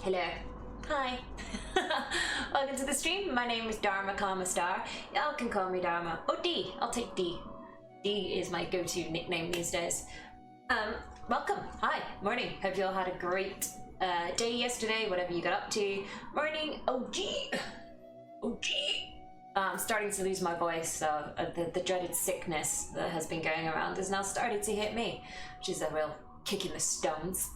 Hello. Hi. Welcome to the stream. My name is Dharma Star. Y'all can call me Dharma. Oh, D. I'll take D. D is my go-to nickname these days. Welcome. Hi. Morning. Hope you all had a great day yesterday, whatever you got up to. Morning. OG. OG. I'm starting to lose my voice, so the dreaded sickness that has been going around has now started to hit me, which is a real kick in the stones.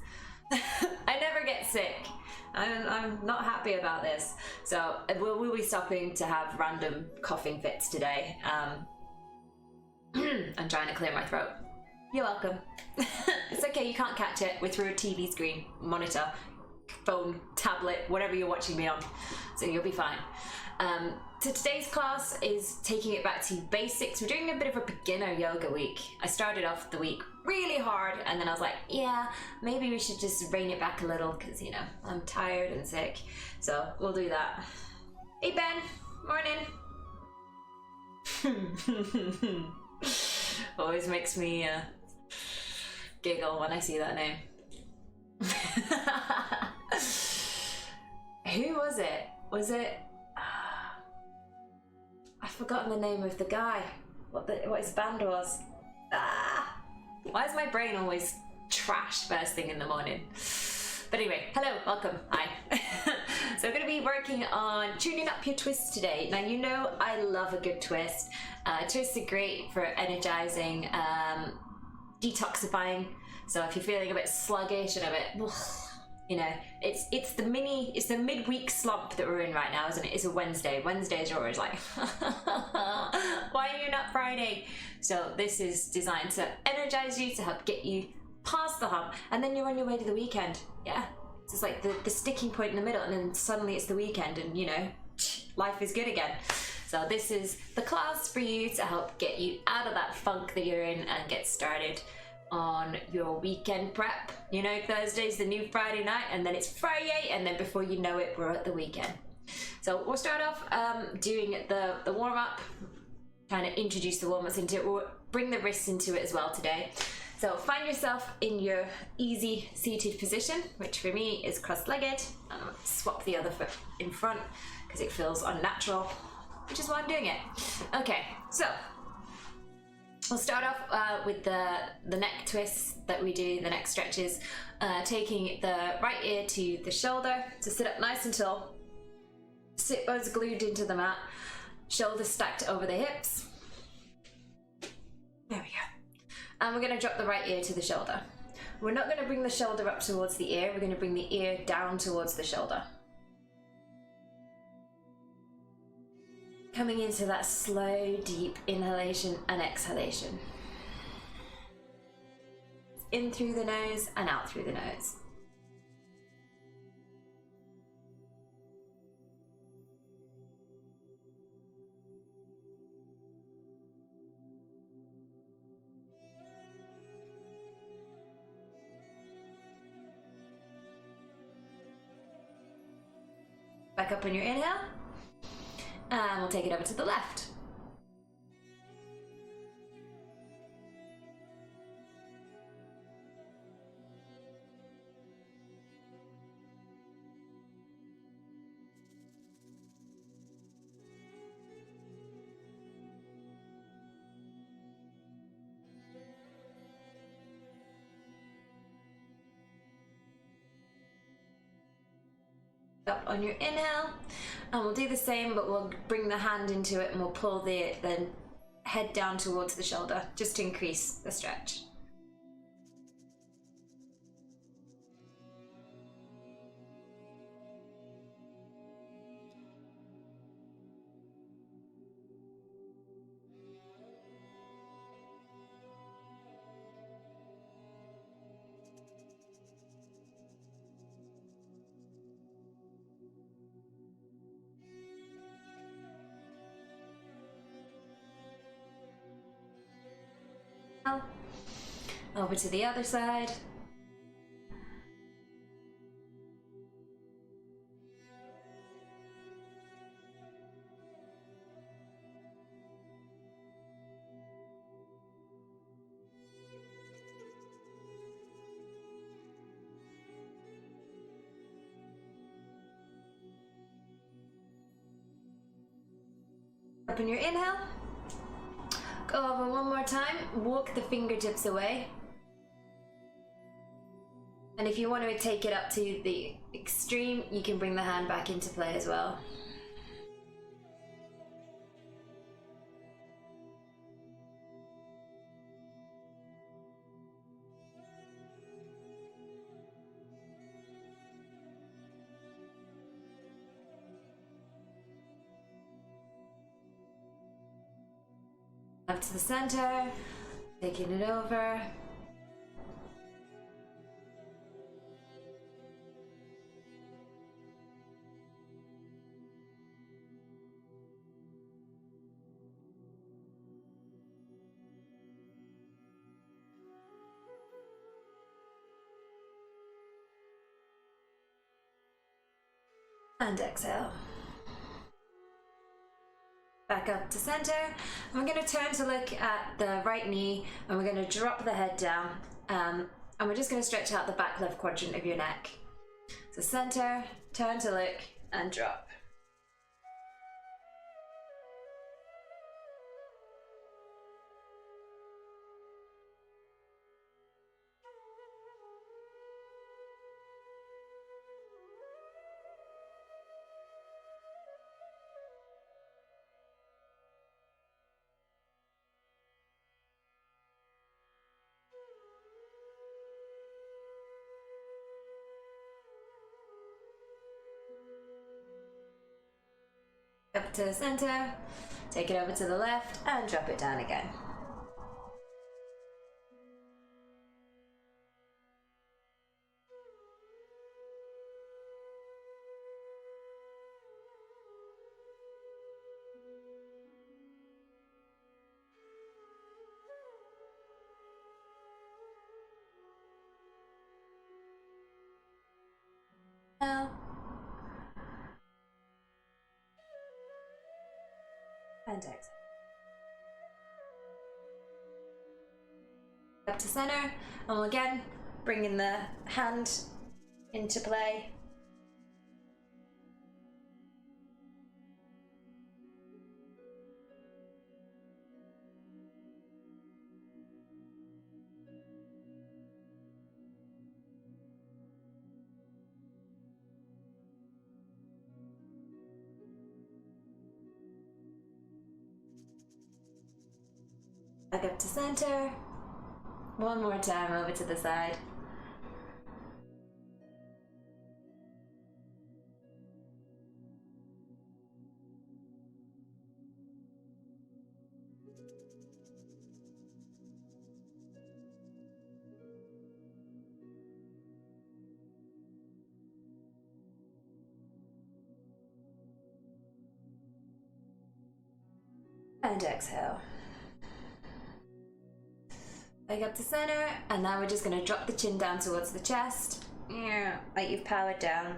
I never get sick. I'm not happy about this. So we'll be stopping to have random coughing fits today. I'm trying to clear my throat. You're welcome. It's okay, you can't catch it. We're through a TV screen, monitor, phone, tablet, whatever you're watching me on. So you'll be fine. So today's class is taking it back to basics. We're doing a bit of a beginner yoga week. I started off the week really hard and then I was like, yeah, maybe we should just rein it back a little because, you know, I'm tired and sick. So we'll do that. Hey Ben, morning. Always makes me giggle when I see that name. Who was it? Was it? I've forgotten the name of the guy. What his band was. Why is my brain always trash first thing in the morning? But anyway, hello, welcome, hi. So we're going to be working on tuning up your twists today. Now you know I love a good twist. Twists are great for energizing, detoxifying. So if you're feeling a bit sluggish and a bit, you know, it's the midweek slump that we're in right now, isn't it? It's a Wednesday. Wednesdays are always like, why are you not Friday? So this is designed to energize you, to help get you past the hump, and then you're on your way to the weekend. Yeah, it's just like the sticking point in the middle, and then suddenly it's the weekend, and you know, life is good again. So this is the class for you to help get you out of that funk that you're in and get started on your weekend prep. You know, Thursday's the new Friday night, and then it's Friday, and then before you know it, we're at the weekend. So we'll start off doing the warm-up, trying to introduce the warm-ups into it. We'll bring the wrists into it as well today. So find yourself in your easy seated position, which for me is cross-legged. I'm gonna swap the other foot in front because it feels unnatural, which is why I'm doing it. Okay, so we'll start off with the neck twists that we do, the neck stretches, taking the right ear to the shoulder. So sit up nice and tall, sit bones glued into the mat, shoulders stacked over the hips. There we go. And we're going to drop the right ear to the shoulder. We're not going to bring the shoulder up towards the ear, we're going to bring the ear down towards the shoulder. Coming into that slow, deep inhalation and exhalation. In through the nose and out through the nose. Back up on your inhale. And we'll take it over to the left. Up on your inhale, and we'll do the same, but we'll bring the hand into it and we'll pull the head down towards the shoulder just to increase the stretch. Over to the other side. open your inhale. Go over one more time, walk the fingertips away. And if you want to take it up to the extreme, you can bring the hand back into play as well. Up to the center, taking it over. And exhale. Back up to center. And we're going to turn to look at the right knee, and we're going to drop the head down. And we're just going to stretch out the back left quadrant of your neck. So center, turn to look, and drop. Up to the center, take it over to the left, and drop it down again. Now, and exhale. Up to center, and we'll again bring in the hand into play. Back up to center. One more time over to the side. And exhale. Back up to center, and now we're just going to drop the chin down towards the chest. Yeah, like you've powered down.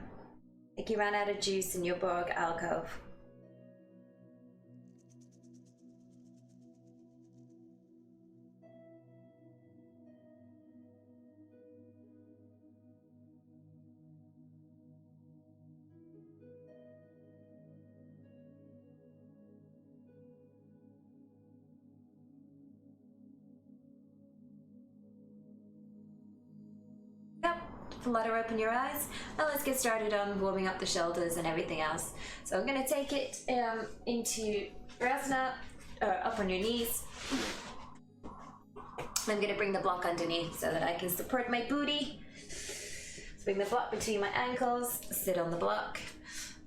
Like you ran out of juice in your Borg alcove. Flutter open your eyes, and let's get started on warming up the shoulders and everything else. So I'm going to take it into Rasana, up on your knees. I'm going to bring the block underneath so that I can support my booty. Bring the block between my ankles, sit on the block.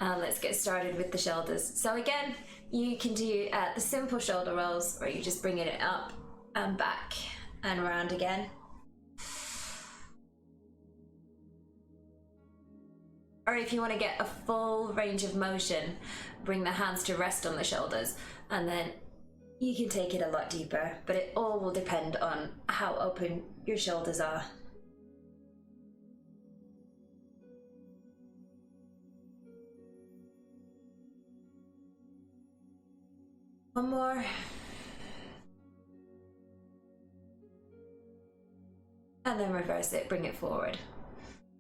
Let's get started with the shoulders. So again, you can do the simple shoulder rolls, where you just bring it up and back and around again. Or if you want to get a full range of motion, bring the hands to rest on the shoulders, and then you can take it a lot deeper, but it all will depend on how open your shoulders are. One more. And then reverse it, bring it forward.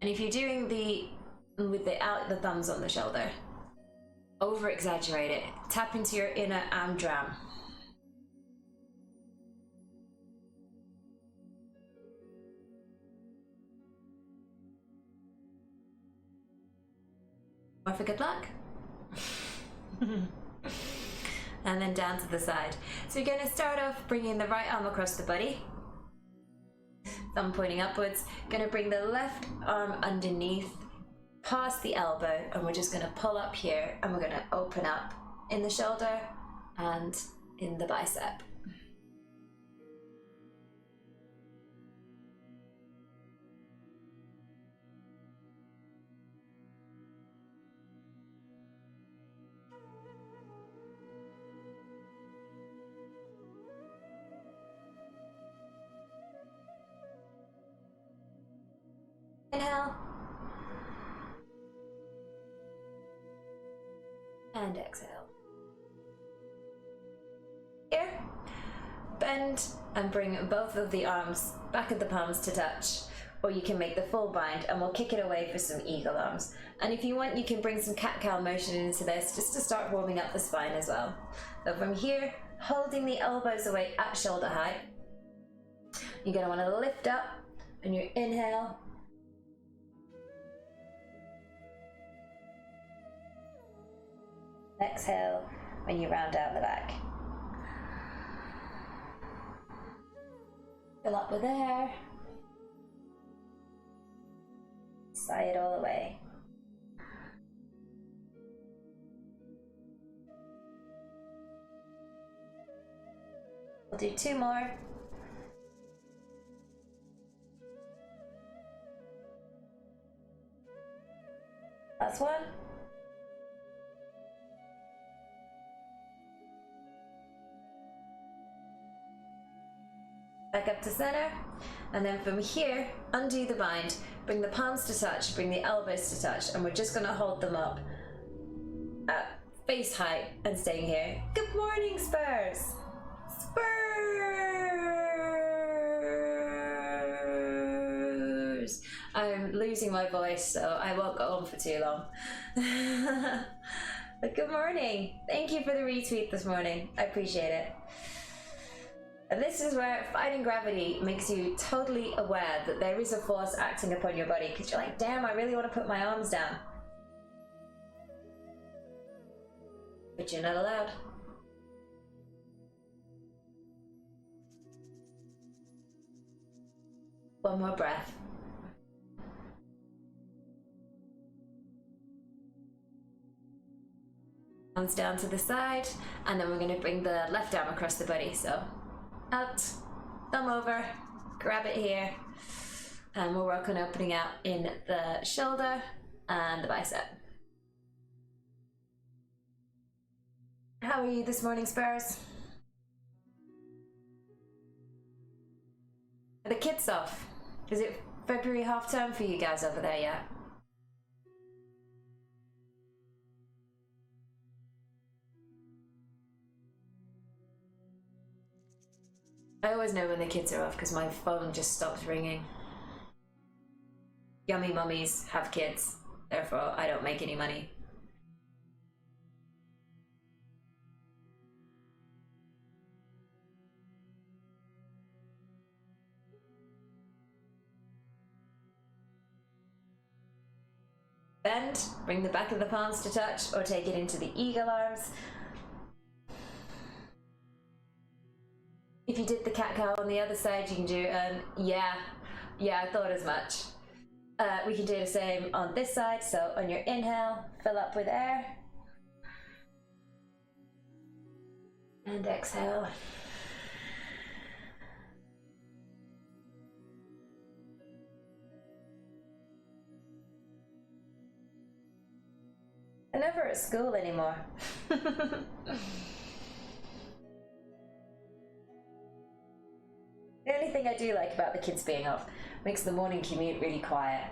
And if you're doing with the thumbs on the shoulder, over exaggerate it. Tap into your inner Amdram. More for good luck. And then down to the side. So you're going to start off bringing the right arm across the body, thumb pointing upwards. Going to bring the left arm underneath, past the elbow, and we're just going to pull up here, and we're going to open up in the shoulder and in the bicep. Inhale. And exhale. Here. Bend and bring both of the arms back at the palms to touch. Or you can make the full bind, and we'll kick it away for some eagle arms. And if you want, you can bring some cat-cow motion into this just to start warming up the spine as well. So from here, holding the elbows away at shoulder height, you're going to want to lift up on your inhale. Exhale when you round out the back. Fill up with air. Sigh it all away. We'll do 2 more. Last one. Back up to center, and then from here, undo the bind, bring the palms to touch, bring the elbows to touch, and we're just going to hold them up at face height and staying here. Good morning, Spurs! Spurs! I'm losing my voice, so I won't go on for too long. But good morning. Thank you for the retweet this morning. I appreciate it. And this is where fighting gravity makes you totally aware that there is a force acting upon your body, because you're like, damn, I really want to put my arms down. But you're not allowed. One more breath. Arms down to the side, and then we're going to bring the left arm across the body. So out, thumb over, grab it here, and we'll work on opening out in the shoulder and the bicep. How are you this morning, Spurs? Are the kids off? Is it February half term for you guys over there yet? I always know when the kids are off because my phone just stops ringing. Yummy mummies have kids, therefore I don't make any money. Bend, bring the back of the palms to touch, or take it into the eagle arms. If you did the cat-cow on the other side, you can do, yeah, I thought as much. We can do the same on this side, so on your inhale, fill up with air. And exhale. I'm never at school anymore. The only thing I do like about the kids being off makes the morning commute really quiet.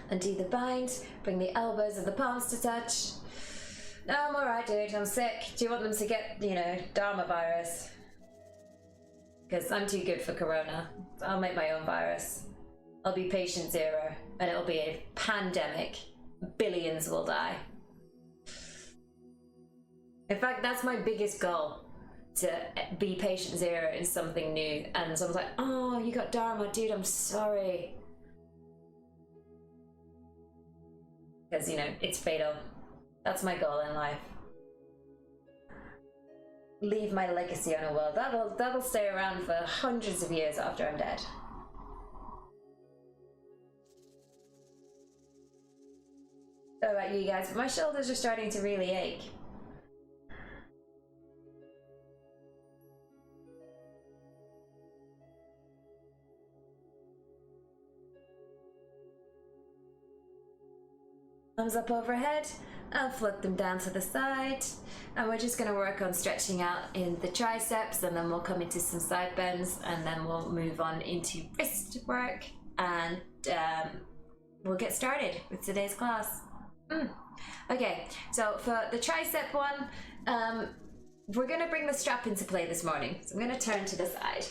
Undo the bind, bring the elbows and the palms to touch. No, I'm alright, dude, I'm sick. Do you want them to get, you know, Dharma virus? Because I'm too good for corona. I'll make my own virus. I'll be patient zero, and it'll be a pandemic. Billions will die. In fact, that's my biggest goal. To be patient zero in something new. And someone's like, oh, you got Dharma, dude, I'm sorry. Because, you know, it's fatal. That's my goal in life. Leave my legacy on a world. That'll stay around for hundreds of years after I'm dead. I don't know about you guys, but my shoulders are starting to really ache. Thumbs up overhead, I'll flip them down to the side, and we're just going to work on stretching out in the triceps, and then we'll come into some side bends, and then we'll move on into wrist work, and we'll get started with today's class. Okay, so for the tricep one, we're going to bring the strap into play this morning, so I'm going to turn to the side.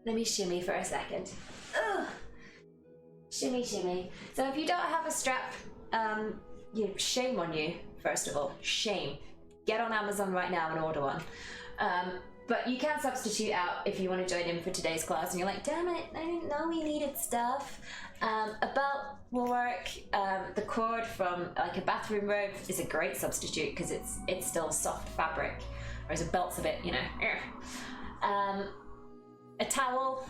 Let me shimmy for a second. Shimmy, shimmy. So if you don't have a strap, shame on you, first of all. Shame. Get on Amazon right now and order one. But you can substitute out if you want to join in for today's class and you're like, damn it, I didn't know we needed stuff. A belt will work. The cord from like a bathroom robe is a great substitute because it's still soft fabric, whereas a belt's a bit, you know. A towel,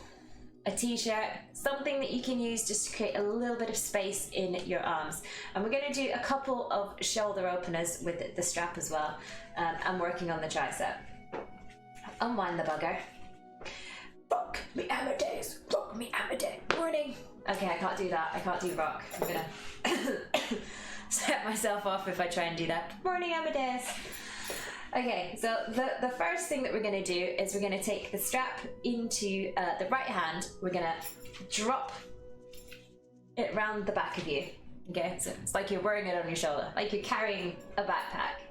a t-shirt, something that you can use just to create a little bit of space in your arms. And we're going to do a couple of shoulder openers with the strap as well. I'm working on the tricep. Unwind the bugger. Rock me Amadeus, rock me Amadeus. Morning. Okay, I can't do that. I can't do rock. I'm gonna set myself off if I try and do that. Morning Amadeus. Okay, so the first thing that we're going to do is we're going to take the strap into the right hand. We're going to drop it round the back of you. Okay, so it's like you're wearing it on your shoulder, like you're carrying a backpack.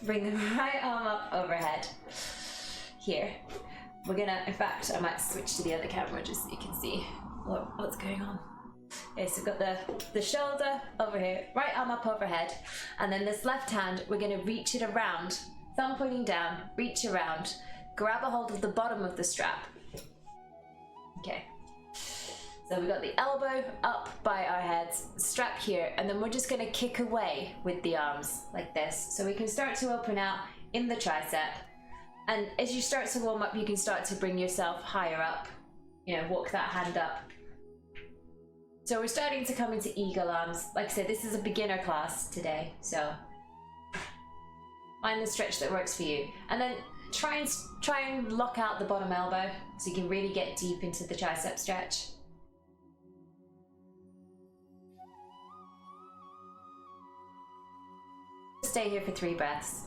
Bring the right arm up overhead. Here. We're going to, in fact, I might switch to the other camera just so you can see what's going on. Okay, so we've got the shoulder over here, right arm up overhead, and then this left hand, we're going to reach it around, thumb pointing down, reach around, grab a hold of the bottom of the strap. Okay, so we've got the elbow up by our heads, strap here, and then we're just going to kick away with the arms like this. So we can start to open out in the tricep, and as you start to warm up, you can start to bring yourself higher up, you know, walk that hand up. So we're starting to come into eagle arms. Like I said, this is a beginner class today, so find the stretch that works for you. And then try and lock out the bottom elbow so you can really get deep into the tricep stretch. Stay here for 3 breaths.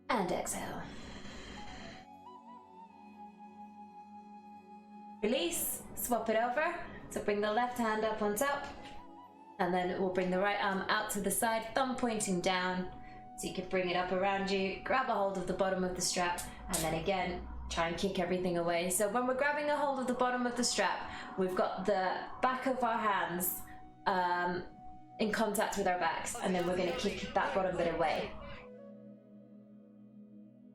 And exhale. Release, swap it over. So bring the left hand up on top, and then we'll bring the right arm out to the side, thumb pointing down, so you can bring it up around you, grab a hold of the bottom of the strap, and then again, try and kick everything away. So when we're grabbing a hold of the bottom of the strap, we've got the back of our hands in contact with our backs, and then we're going to kick that bottom bit away.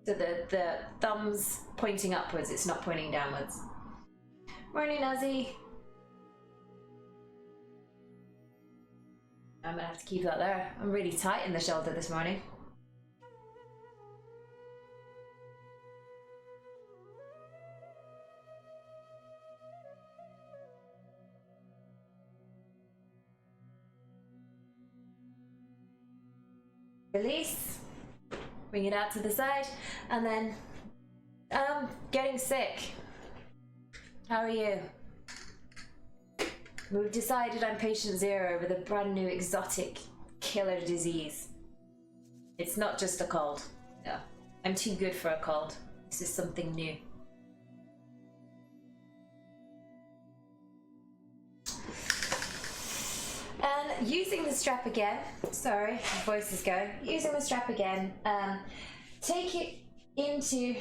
So the thumb's pointing upwards, it's not pointing downwards. Morning, Ozzy. I'm going to have to keep that there. I'm really tight in the shoulder this morning. Release, bring it out to the side, and then getting sick. How are you? We've decided I'm patient zero with a brand new exotic killer disease. It's not just a cold. No, I'm too good for a cold. This is something new. And using the strap again, sorry, my voice is going. Using the strap again, take it into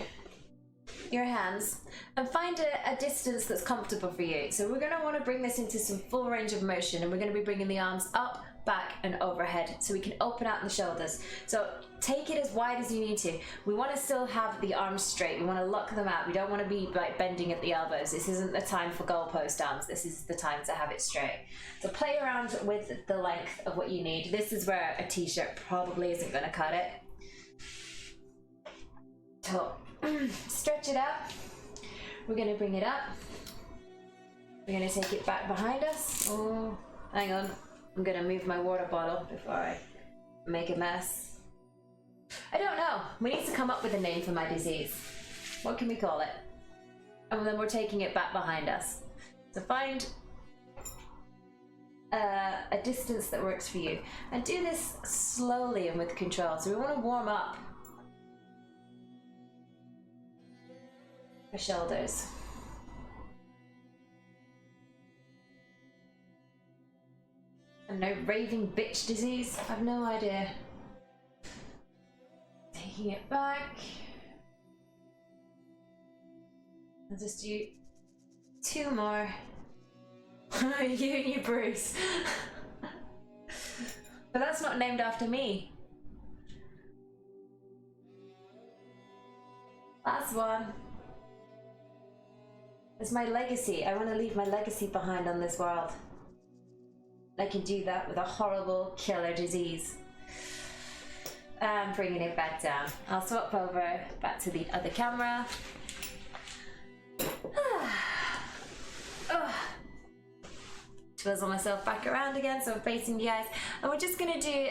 your hands and find a distance that's comfortable for you. So we're going to want to bring this into some full range of motion, and we're going to be bringing the arms up, back and overhead so we can open out the shoulders. So take it as wide as you need to. We want to still have the arms straight. We want to lock them out. We don't want to be like bending at the elbows. This isn't the time for goalpost arms. This is the time to have it straight. So play around with the length of what you need. This is where a t-shirt probably isn't going to cut it. So stretch it out. We're going to bring it up. We're going to take it back behind us. Oh, hang on. I'm going to move my water bottle before I make a mess. I don't know. We need to come up with a name for my disease. What can we call it? And then we're taking it back behind us. So find a distance that works for you. And do this slowly and with control. So we want to warm up the shoulders. And no raving bitch disease. I've no idea. Taking it back. I'll just do 2 more. You and you, Bruce. But that's not named after me. Last one. It's my legacy. I want to leave my legacy behind on this world. I can do that with a horrible killer disease. And bringing it back down. I'll swap over back to the other camera. Twizzle myself back around again so I'm facing you guys. And we're just going to do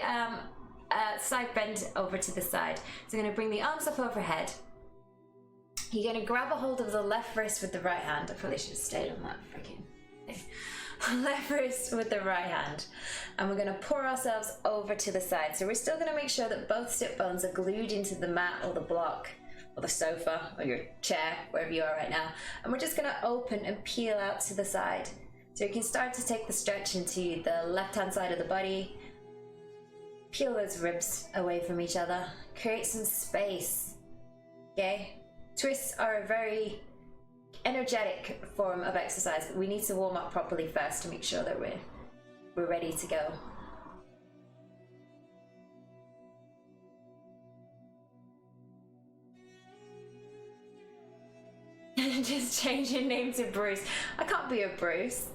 a side bend over to the side. So I'm going to bring the arms up overhead. You're going to grab a hold of the left wrist with the right hand. I probably should have stayed on that freaking thing. Left wrist with the right hand, and we're going to pour ourselves over to the side. So we're still going to make sure that both sit bones are glued into the mat or the block or the sofa or your chair, wherever you are right now. And we're just going to open and peel out to the side. So you can start to take the stretch into the left hand side of the body. Peel those ribs away from each other. Create some space. Okay? Twists are a very energetic form of exercise, but we need to warm up properly first to make sure that we're ready to go. Just change your name to Bruce. I can't be a Bruce.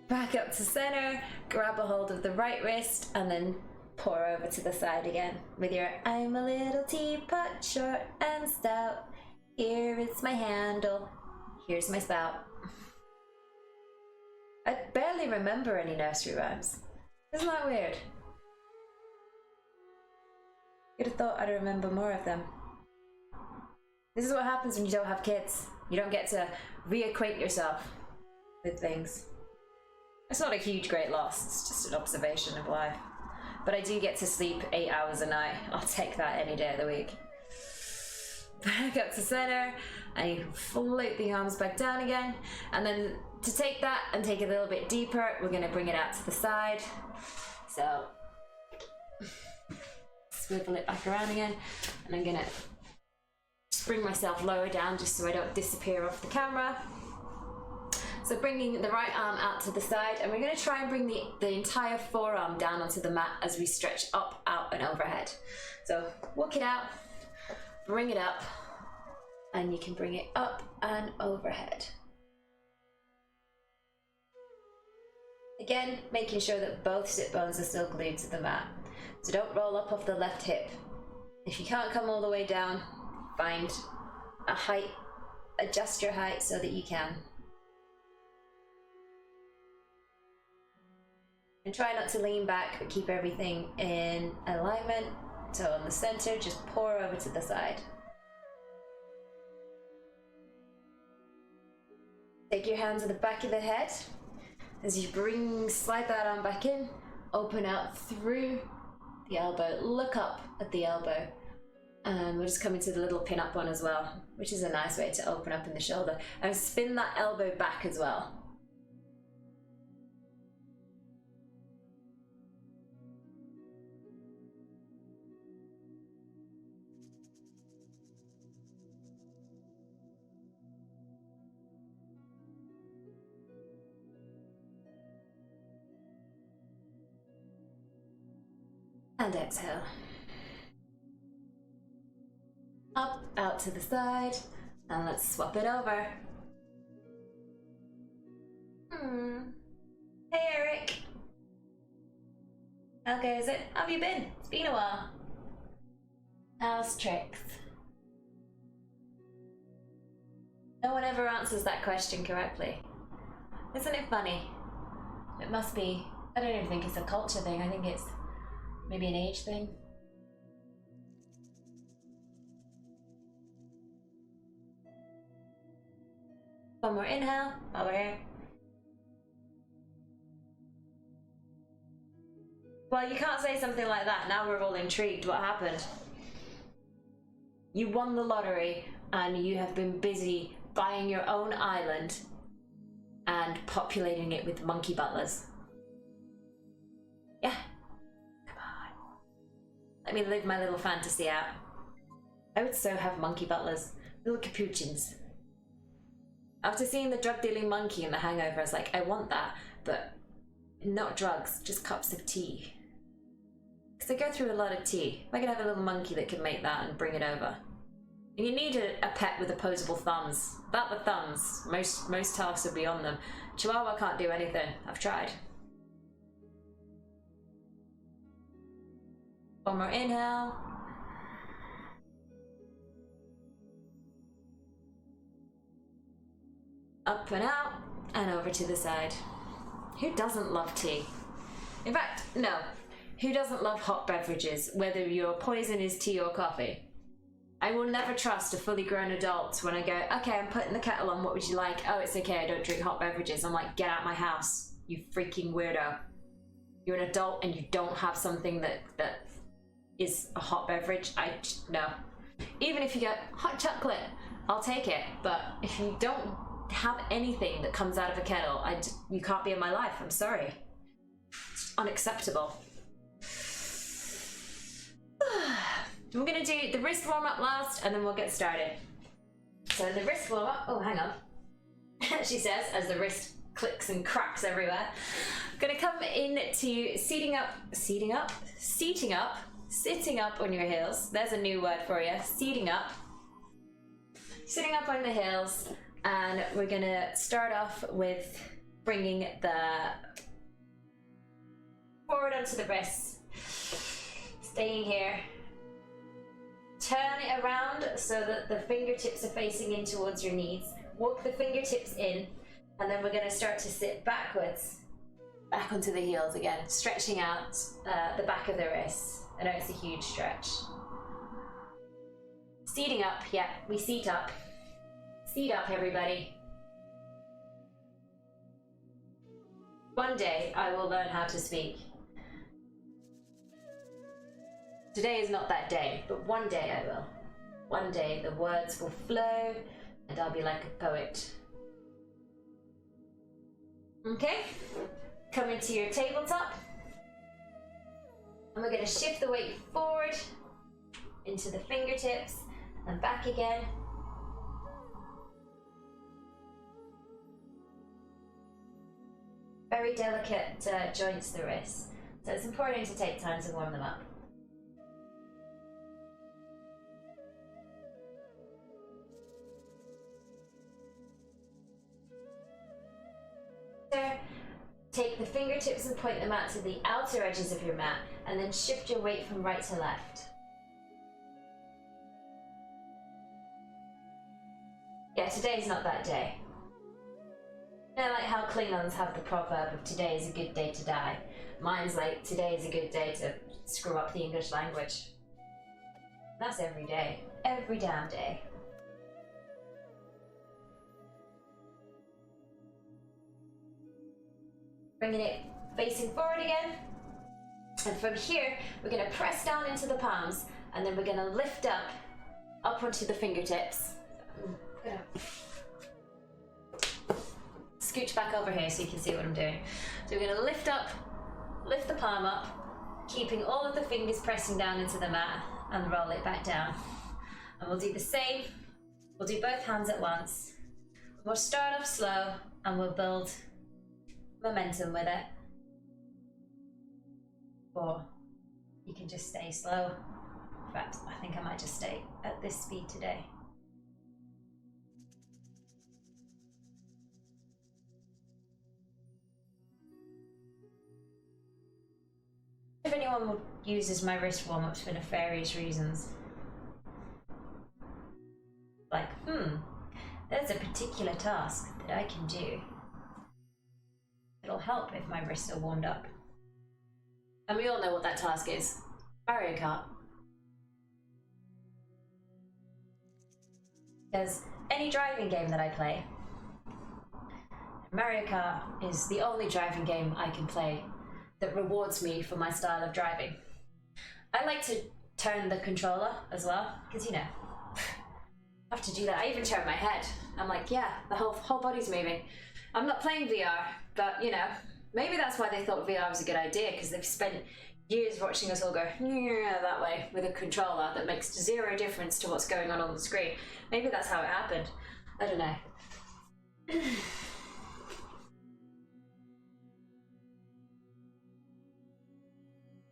Back up to center, grab a hold of the right wrist, and then pour over to the side again with your I'm a little teapot, short and stout. Here is my handle, here's my spout. I barely remember any nursery rhymes. Isn't that weird? You'd have thought I'd remember more of them. This is what happens when you don't have kids. You don't get to reacquaint yourself with things. It's not a huge great loss, it's just an observation of life. But I do get to sleep 8 hours a night. I'll take that any day of the week. Back up to center, and you can float the arms back down again. And then to take that and take it a little bit deeper, we're going to bring it out to the side. So swivel it back around again, and I'm going to just bring myself lower down just so I don't disappear off the camera. So bringing the right arm out to the side, and we're going to try and bring the entire forearm down onto the mat as we stretch up, out and overhead. So walk it out. Bring it up, and you can bring it up and overhead. Again, making sure that both sit bones are still glued to the mat. So don't roll up off the left hip. If you can't come all the way down, find a height, adjust your height so that you can. And try not to lean back, but keep everything in alignment. So on the center, just pour over to the side. Take your hands at the back of the head. As you slide that arm back in, open out through the elbow, look up at the elbow. And we'll just come into the little pin-up one as well, which is a nice way to open up in the shoulder. And spin that elbow back as well. And exhale. Up, out to the side, and let's swap it over. Hey Eric. How goes it? How have you been? It's been a while. How's tricks? No one ever answers that question correctly. Isn't it funny? It must be, I don't even think it's a culture thing, I think it's maybe an age thing. One more inhale, while we're here. Well, you can't say something like that. Now we're all intrigued. What happened? You won the lottery and you have been busy buying your own island and populating it with monkey butlers. Yeah. Come on. Let me live my little fantasy out. I would so have monkey butlers. Little capuchins. After seeing the drug-dealing monkey in The Hangover, I was like, I want that, but not drugs, just cups of tea. Because I go through a lot of tea. I could have a little monkey that could make that and bring it over. And you need a pet with opposable thumbs. Without the thumbs, most tasks would be on them. Chihuahua can't do anything. I've tried. One more inhale. Up and out, and over to the side. Who doesn't love tea? In fact, no. Who doesn't love hot beverages, whether your poison is tea or coffee? I will never trust a fully grown adult when I go, okay, I'm putting the kettle on, what would you like? Oh, it's okay, I don't drink hot beverages. I'm like, get out my house, you freaking weirdo. You're an adult and you don't have something that is a hot beverage. No. Even if you get hot chocolate, I'll take it. But if you don't have anything that comes out of a kettle, you can't be in my life. I'm sorry. It's unacceptable. We're gonna do the wrist warm up last, and then we'll get started. So the wrist warm up. Oh, hang on. She says as the wrist clicks and cracks everywhere. Gonna come into sitting up on your heels. There's a new word for you. Sitting up on the heels. And we're gonna start off with bringing the forward onto the wrists, staying here. Turn it around so that the fingertips are facing in towards your knees. Walk the fingertips in, and then we're gonna start to sit backwards, back onto the heels again, stretching out the back of the wrists. I know it's a huge stretch. Seating up, yeah, we seat up. Seat up, everybody. One day I will learn how to speak. Today is not that day, but one day I will. One day the words will flow and I'll be like a poet. Okay? Come into your tabletop. And we're going to shift the weight forward into the fingertips and back again. Very delicate joints, the wrists, so it's important to take time to warm them up. Take the fingertips and point them out to the outer edges of your mat, and then shift your weight from right to left. Yeah, today's not that day. You know, like how Klingons have the proverb of today is a good day to die. Mine's like, today is a good day to screw up the English language. That's every day. Every damn day. Bringing it facing forward again. And from here, we're going to press down into the palms, and then we're going to lift up onto the fingertips. Scooch back over here so you can see what I'm doing. So we're going to lift the palm up, keeping all of the fingers pressing down into the mat, and roll it back down. And we'll do the same. We'll do both hands at once. We'll start off slow, and we'll build momentum with it. Or you can just stay slow. In fact, I think I might just stay at this speed today. If anyone uses my wrist warm-ups for nefarious reasons, like, there's a particular task that I can do. It'll help if my wrists are warmed up. And we all know what that task is. Mario Kart. Because any driving game that I play, Mario Kart is the only driving game I can play that rewards me for my style of driving. I like to turn the controller as well, because, you know, I have to do that. I even turn my head. I'm like, yeah, the whole body's moving. I'm not playing VR, but, you know, maybe that's why they thought VR was a good idea, because they've spent years watching us all go that way with a controller that makes zero difference to what's going on the screen. Maybe that's how it happened. I don't know.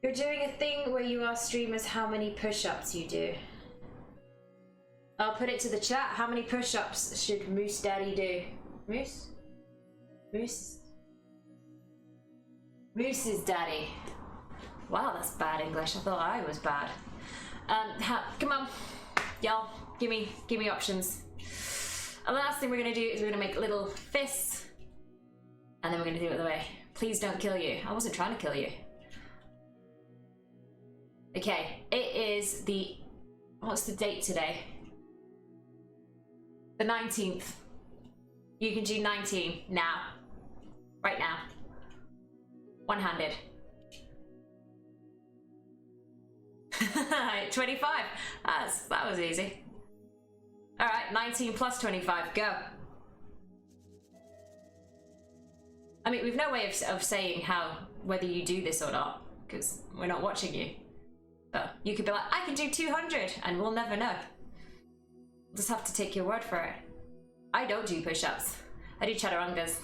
You're doing a thing where you ask streamers how many push-ups you do. I'll put it to the chat. How many push-ups should Moose Daddy do? Moose? Moose's daddy. Wow, that's bad English. I thought I was bad. Come on, y'all. Give me options. And the last thing we're gonna do is we're gonna make little fists, and then we're gonna do it the way. Please don't kill you. I wasn't trying to kill you. Okay, it is the, what's the date today? The 19th. You can do 19 now. Right now. One-handed. 25. That was easy. All right, 19 plus 25, go. I mean, we've no way of saying whether you do this or not, because we're not watching you. But you could be like, I can do 200, and we'll never know. We'll just have to take your word for it. I don't do push-ups. I do chaturangas.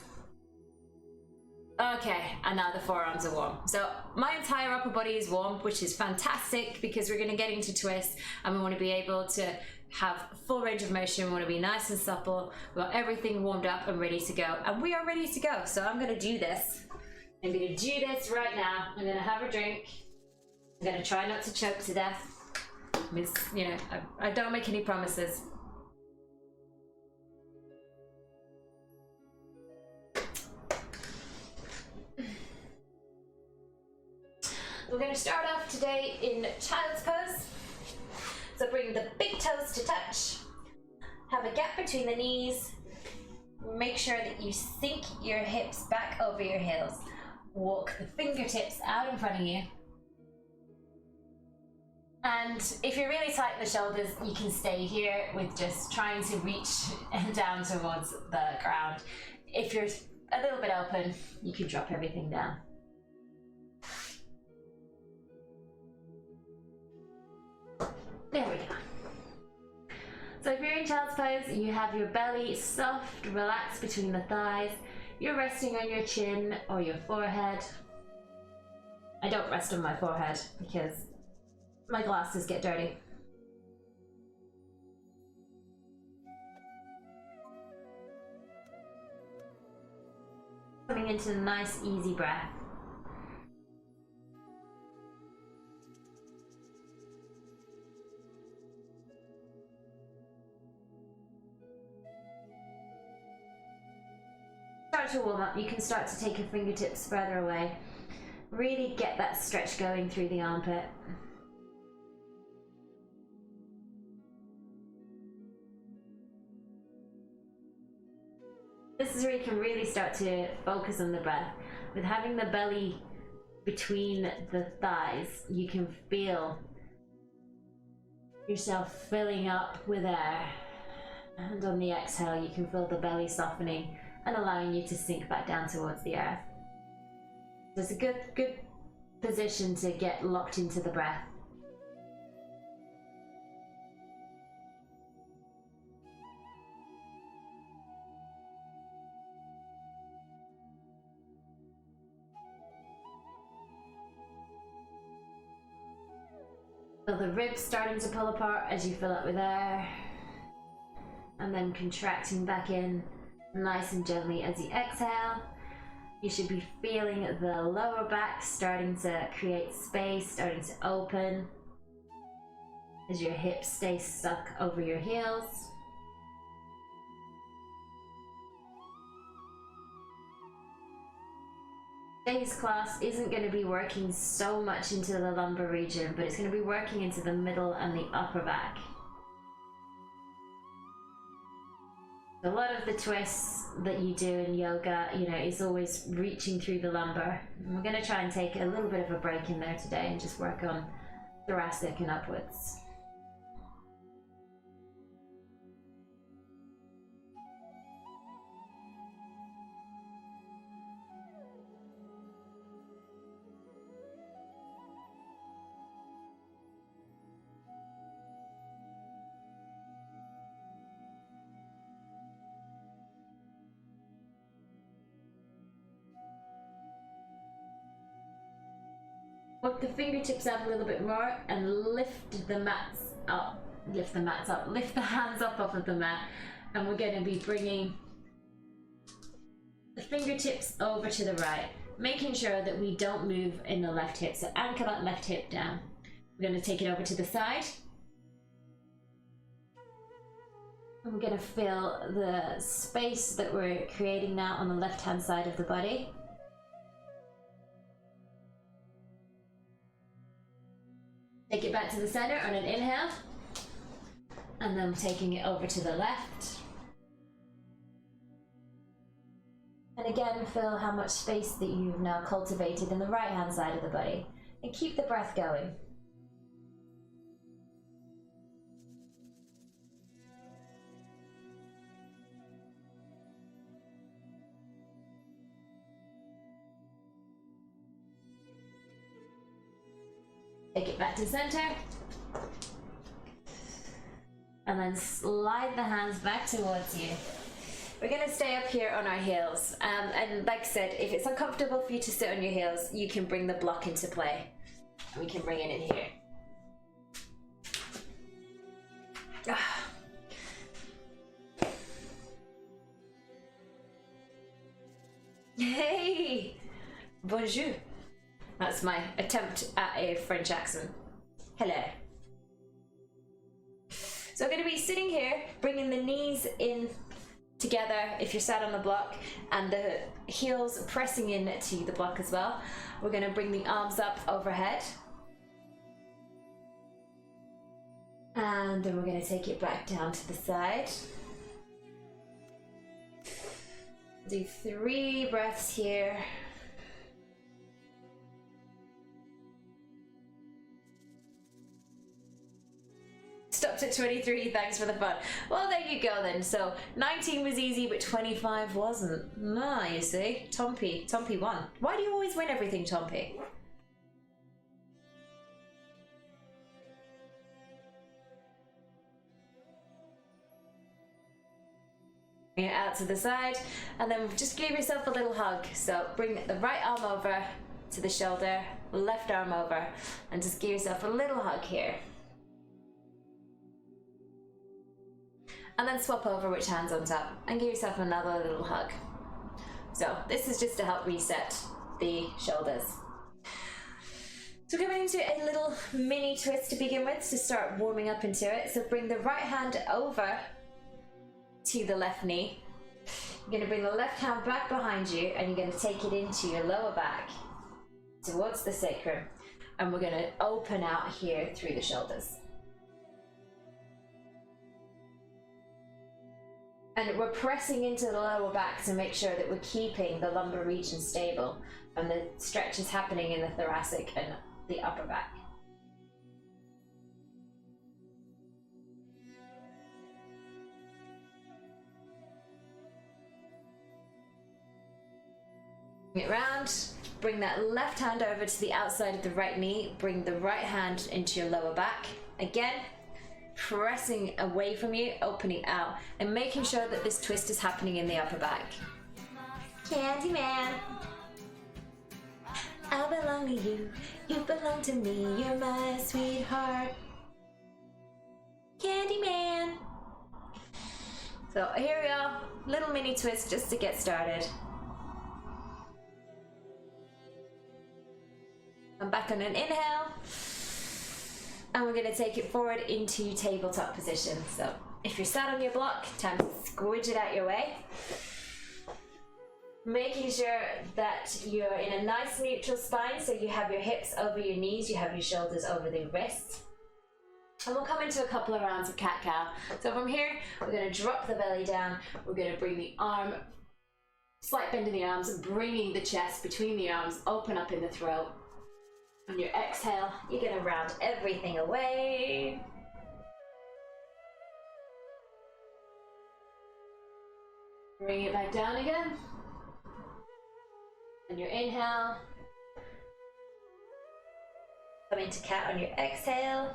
Okay, and now the forearms are warm. So my entire upper body is warm, which is fantastic because we're going to get into twists and we want to be able to have full range of motion. We want to be nice and supple. We want everything warmed up and ready to go. And we are ready to go. So I'm going to do this. I'm going to do this right now. I'm going to have a drink. I'm going to try not to choke to death. You know, I don't make any promises. We're going to start off today in child's pose. So bring the big toes to touch. Have a gap between the knees. Make sure that you sink your hips back over your heels. Walk the fingertips out in front of you. And if you're really tight in the shoulders, you can stay here with just trying to reach down towards the ground. If you're a little bit open, you can drop everything down. There we go. So if you're in child's pose, you have your belly soft, relaxed between the thighs. You're resting on your chin or your forehead. I don't rest on my forehead because my glasses get dirty. Coming into a nice, easy breath. Start to warm up. You can start to take your fingertips further away. Really get that stretch going through the armpit. This is where you can really start to focus on the breath. with having the belly between the thighs, you can feel yourself filling up with air. And on the exhale, you can feel the belly softening and allowing you to sink back down towards the earth. So it's a good position to get locked into the breath. Feel the ribs starting to pull apart as you fill up with air, and then contracting back in nice and gently as you exhale. You should be feeling the lower back starting to create space, starting to open as your hips stay stuck over your heels. Today's class isn't going to be working so much into the lumbar region, but it's going to be working into the middle and the upper back. A lot of the twists that you do in yoga, is always reaching through the lumbar. And we're going to try and take a little bit of a break in there today and just work on thoracic and upwards. Work the fingertips up a little bit more and lift the hands up off of the mat. And we're going to be bringing the fingertips over to the right, making sure that we don't move in the left hip. So anchor that left hip down. We're going to take it over to the side. And we're going to feel the space that we're creating now on the left-hand side of the body. Take it back to the center on an inhale, and then taking it over to the left. And again, feel how much space that you've now cultivated in the right hand side of the body, and keep the breath going. Take it back to center, and then slide the hands back towards you. We're going to stay up here on our heels, and like I said, if it's uncomfortable for you to sit on your heels, you can bring the block into play. We can bring it in here. Hey, bonjour. That's my attempt at a French accent. Hello. So I'm going to be sitting here, bringing the knees in together if you're sat on the block, and the heels pressing in to the block as well. We're going to bring the arms up overhead. And then we're going to take it back down to the side. Do 3 breaths here. Stopped at 23, thanks for the fun. Well, there you go then. So 19 was easy, but 25 wasn't. No, you see, Tompi won. Why do you always win everything, Tompi? Bring it out to the side, and then just give yourself a little hug. So bring the right arm over to the shoulder, left arm over, and just give yourself a little hug here. And then swap over which hand's on top and give yourself another little hug. So this is just to help reset the shoulders. So we're going into a little mini twist to begin with to start warming up into it. So bring the right hand over to the left knee. You're going to bring the left hand back behind you, and you're going to take it into your lower back towards the sacrum. And we're going to open out here through the shoulders. And we're pressing into the lower back to make sure that we're keeping the lumbar region stable and the stretch is happening in the thoracic and the upper back. Bring it round, bring that left hand over to the outside of the right knee, bring the right hand into your lower back. Again, pressing away from you, opening out, and making sure that this twist is happening in the upper back. Candyman, I belong to you, you belong to me, you're my sweetheart. Candyman. So here we go, little mini twist just to get started. I'm back on an inhale, and we're going to take it forward into tabletop position. So if you're sat on your block, time to squidge it out your way. Making sure that you're in a nice neutral spine, so you have your hips over your knees, you have your shoulders over the wrists. And we'll come into a couple of rounds of cat-cow. So from here, we're going to drop the belly down, we're going to bring the arm, slight bend in the arms, and bringing the chest between the arms, open up in the throat. On your exhale, you're going to round everything away. Bring it back down again. On your inhale, come into cat on your exhale.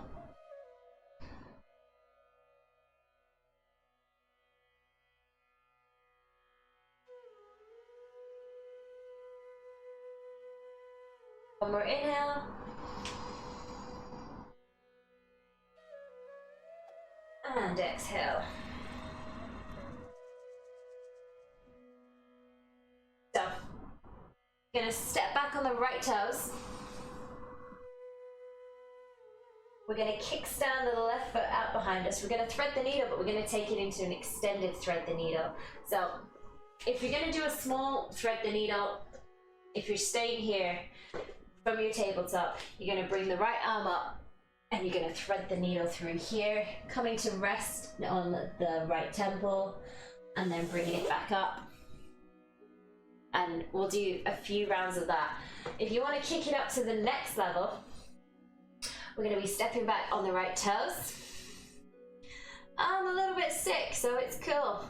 One more inhale. And exhale. So, you're going to step back on the right toes. We're going to kickstand the left foot out behind us. We're going to thread the needle, but we're going to take it into an extended thread the needle. So, if you're going to do a small thread the needle, if you're staying here, from your tabletop, you're going to bring the right arm up and you're going to thread the needle through here, coming to rest on the right temple and then bringing it back up. And we'll do a few rounds of that. If you want to kick it up to the next level, we're going to be stepping back on the right toes. I'm a little bit sick, so it's cool.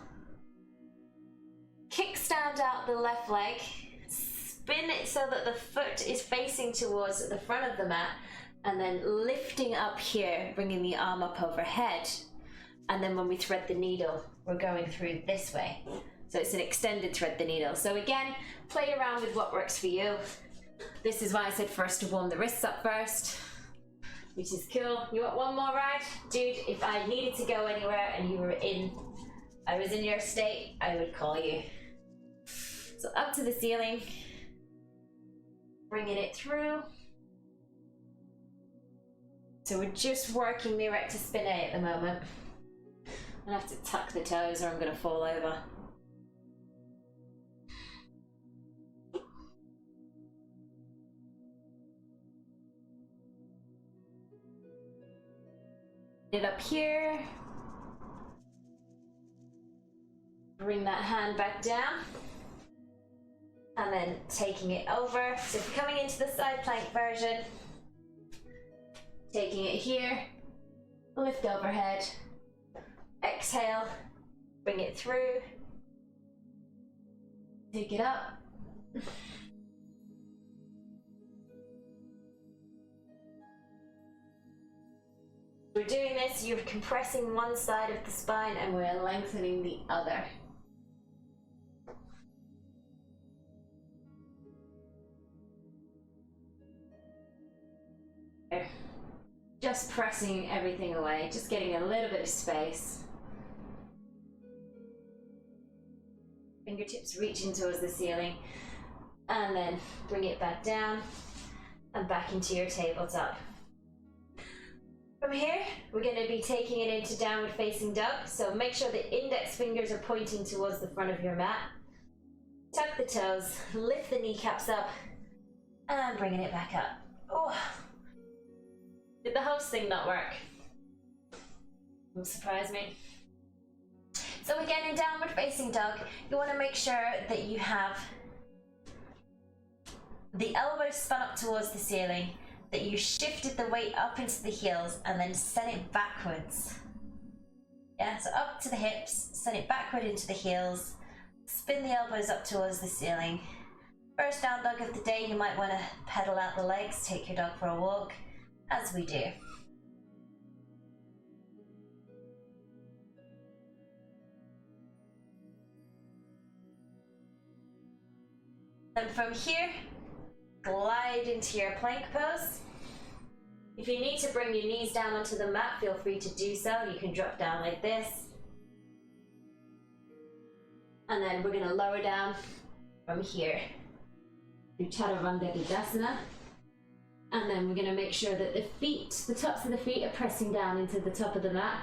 Kickstand out the left leg. Spin it so that the foot is facing towards the front of the mat, and then lifting up here, bringing the arm up overhead. And then when we thread the needle, we're going through this way. So it's an extended thread the needle. So again, play around with what works for you. This is why I said for us to warm the wrists up first, which is cool. You want one more ride? Dude, if I needed to go anywhere and I was in your state, I would call you. So up to the ceiling. Bringing it through. So we're just working the erector spinae at the moment. I have to tuck the toes or I'm going to fall over. It up here. Bring that hand back down. And then taking it over. So if you're coming into the side plank version, taking it here, lift overhead, exhale, bring it through, take it up. We're doing this, you're compressing one side of the spine and we're lengthening the other. Just pressing everything away, just getting a little bit of space. Fingertips reaching towards the ceiling, and then bring it back down and back into your tabletop. From here, we're going to be taking it into downward facing dog, so make sure the index fingers are pointing towards the front of your mat. Tuck the toes, lift the kneecaps up, and bringing it back up. Oh. Did the host thing not work? Don't surprise me. So again, in downward facing dog, you want to make sure that you have the elbows spun up towards the ceiling, that you shifted the weight up into the heels and then sent it backwards. Yeah, so up to the hips, send it backward into the heels, spin the elbows up towards the ceiling. First down dog of the day, you might want to pedal out the legs, take your dog for a walk, as we do. Then from here, glide into your plank pose. If you need to bring your knees down onto the mat, feel free to do so. You can drop down like this. And then we're going to lower down from here through Chaturanga. And then we're going to make sure that the feet, the tops of the feet are pressing down into the top of the mat.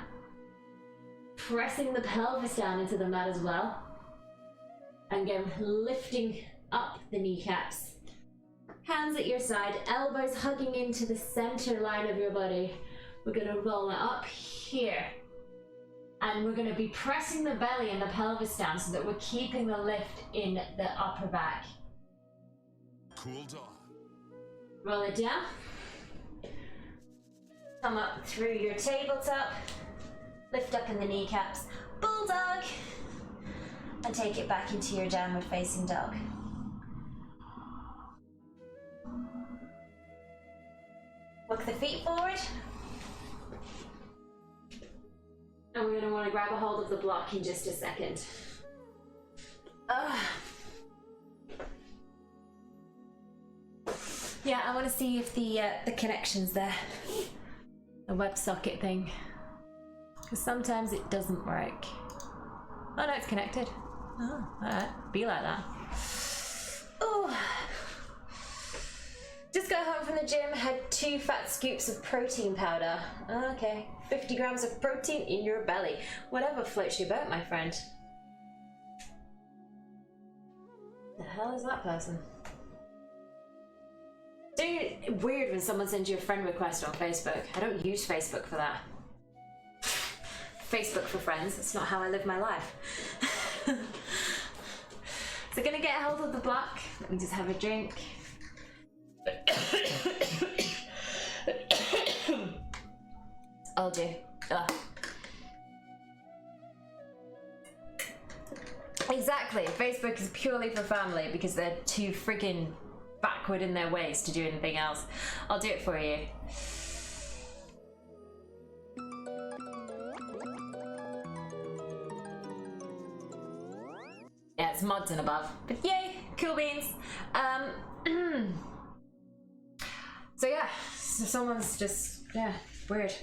Pressing the pelvis down into the mat as well. And again, lifting up the kneecaps. Hands at your side, elbows hugging into the center line of your body. We're going to roll it up here. And we're going to be pressing the belly and the pelvis down so that we're keeping the lift in the upper back. Cool down. Roll it down. Come up through your tabletop. Lift up in the kneecaps. Bulldog. And take it back into your downward facing dog. Walk the feet forward. And we're going to want to grab a hold of the block in just a second. Yeah, I want to see if the connection's there. The WebSocket thing. Because sometimes it doesn't work. Oh no, it's connected. Oh, alright. Be like that. Oh. Just got home from the gym, had 2 fat scoops of protein powder. Okay, 50 grams of protein in your belly. Whatever floats your boat, my friend. The hell is that person? Dude, weird when someone sends you a friend request on Facebook. I don't use Facebook for that. Facebook for friends, that's not how I live my life. So gonna get a hold of the block. Let me just have a drink. I'll do. Exactly. Facebook is purely for family because they're too freaking backward in their ways to do anything else. I'll do it for you. Yeah, it's mods and above. But yay, cool beans. So yeah, so someone's just, yeah, weird.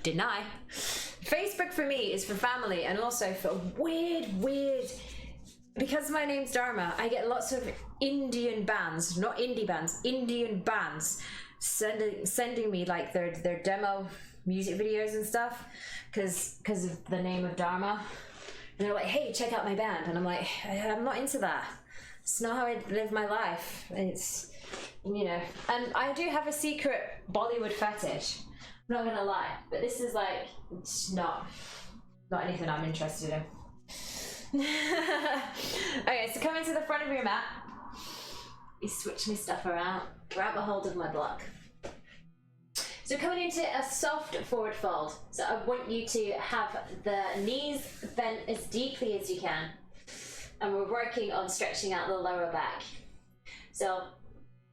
Deny. Facebook for me is for family and also for weird, because my name's Dharma, I get lots of Indian bands, not indie bands, Indian bands sending me like their demo music videos and stuff because of the name of Dharma. And they're like, hey, check out my band. And I'm like, I'm not into that. It's not how I live my life. It's, you know, and I do have a secret Bollywood fetish. I'm not gonna lie, but this is like, it's not anything I'm interested in. Okay, so come into the front of your mat. You switch my stuff around, grab a hold of my block. So coming into a soft forward fold. So I want you to have the knees bent as deeply as you can. And we're working on stretching out the lower back. So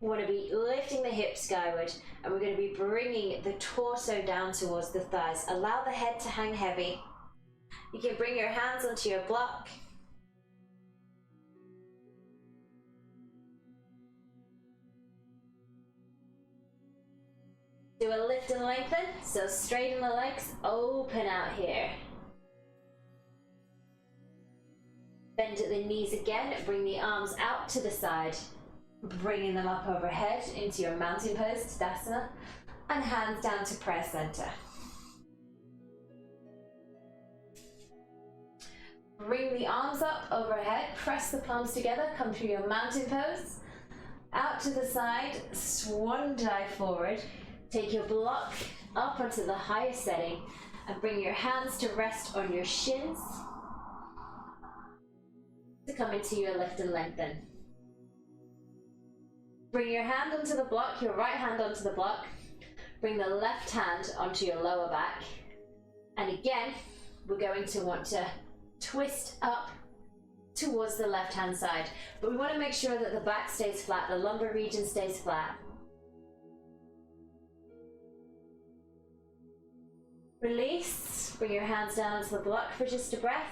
we want to be lifting the hips skyward and we're going to be bringing the torso down towards the thighs. Allow the head to hang heavy. You can bring your hands onto your block. Do a lift and lengthen, so straighten the legs, open out here. Bend at the knees again, bring the arms out to the side, bringing them up overhead into your mountain pose, Tadasana, and hands down to prayer center. Bring the arms up overhead, press the palms together, come through your mountain pose, out to the side, swan dive forward. Take your block up onto the highest setting And bring your hands to rest on your shins to come into your lift and lengthen. Bring your hand onto the block, your right hand onto the block. Bring the left hand onto your lower back. And again, we're going to want to twist up towards the left hand side. But we want to make sure that the back stays flat, the lumbar region stays flat. Release, bring your hands down onto the block for just a breath.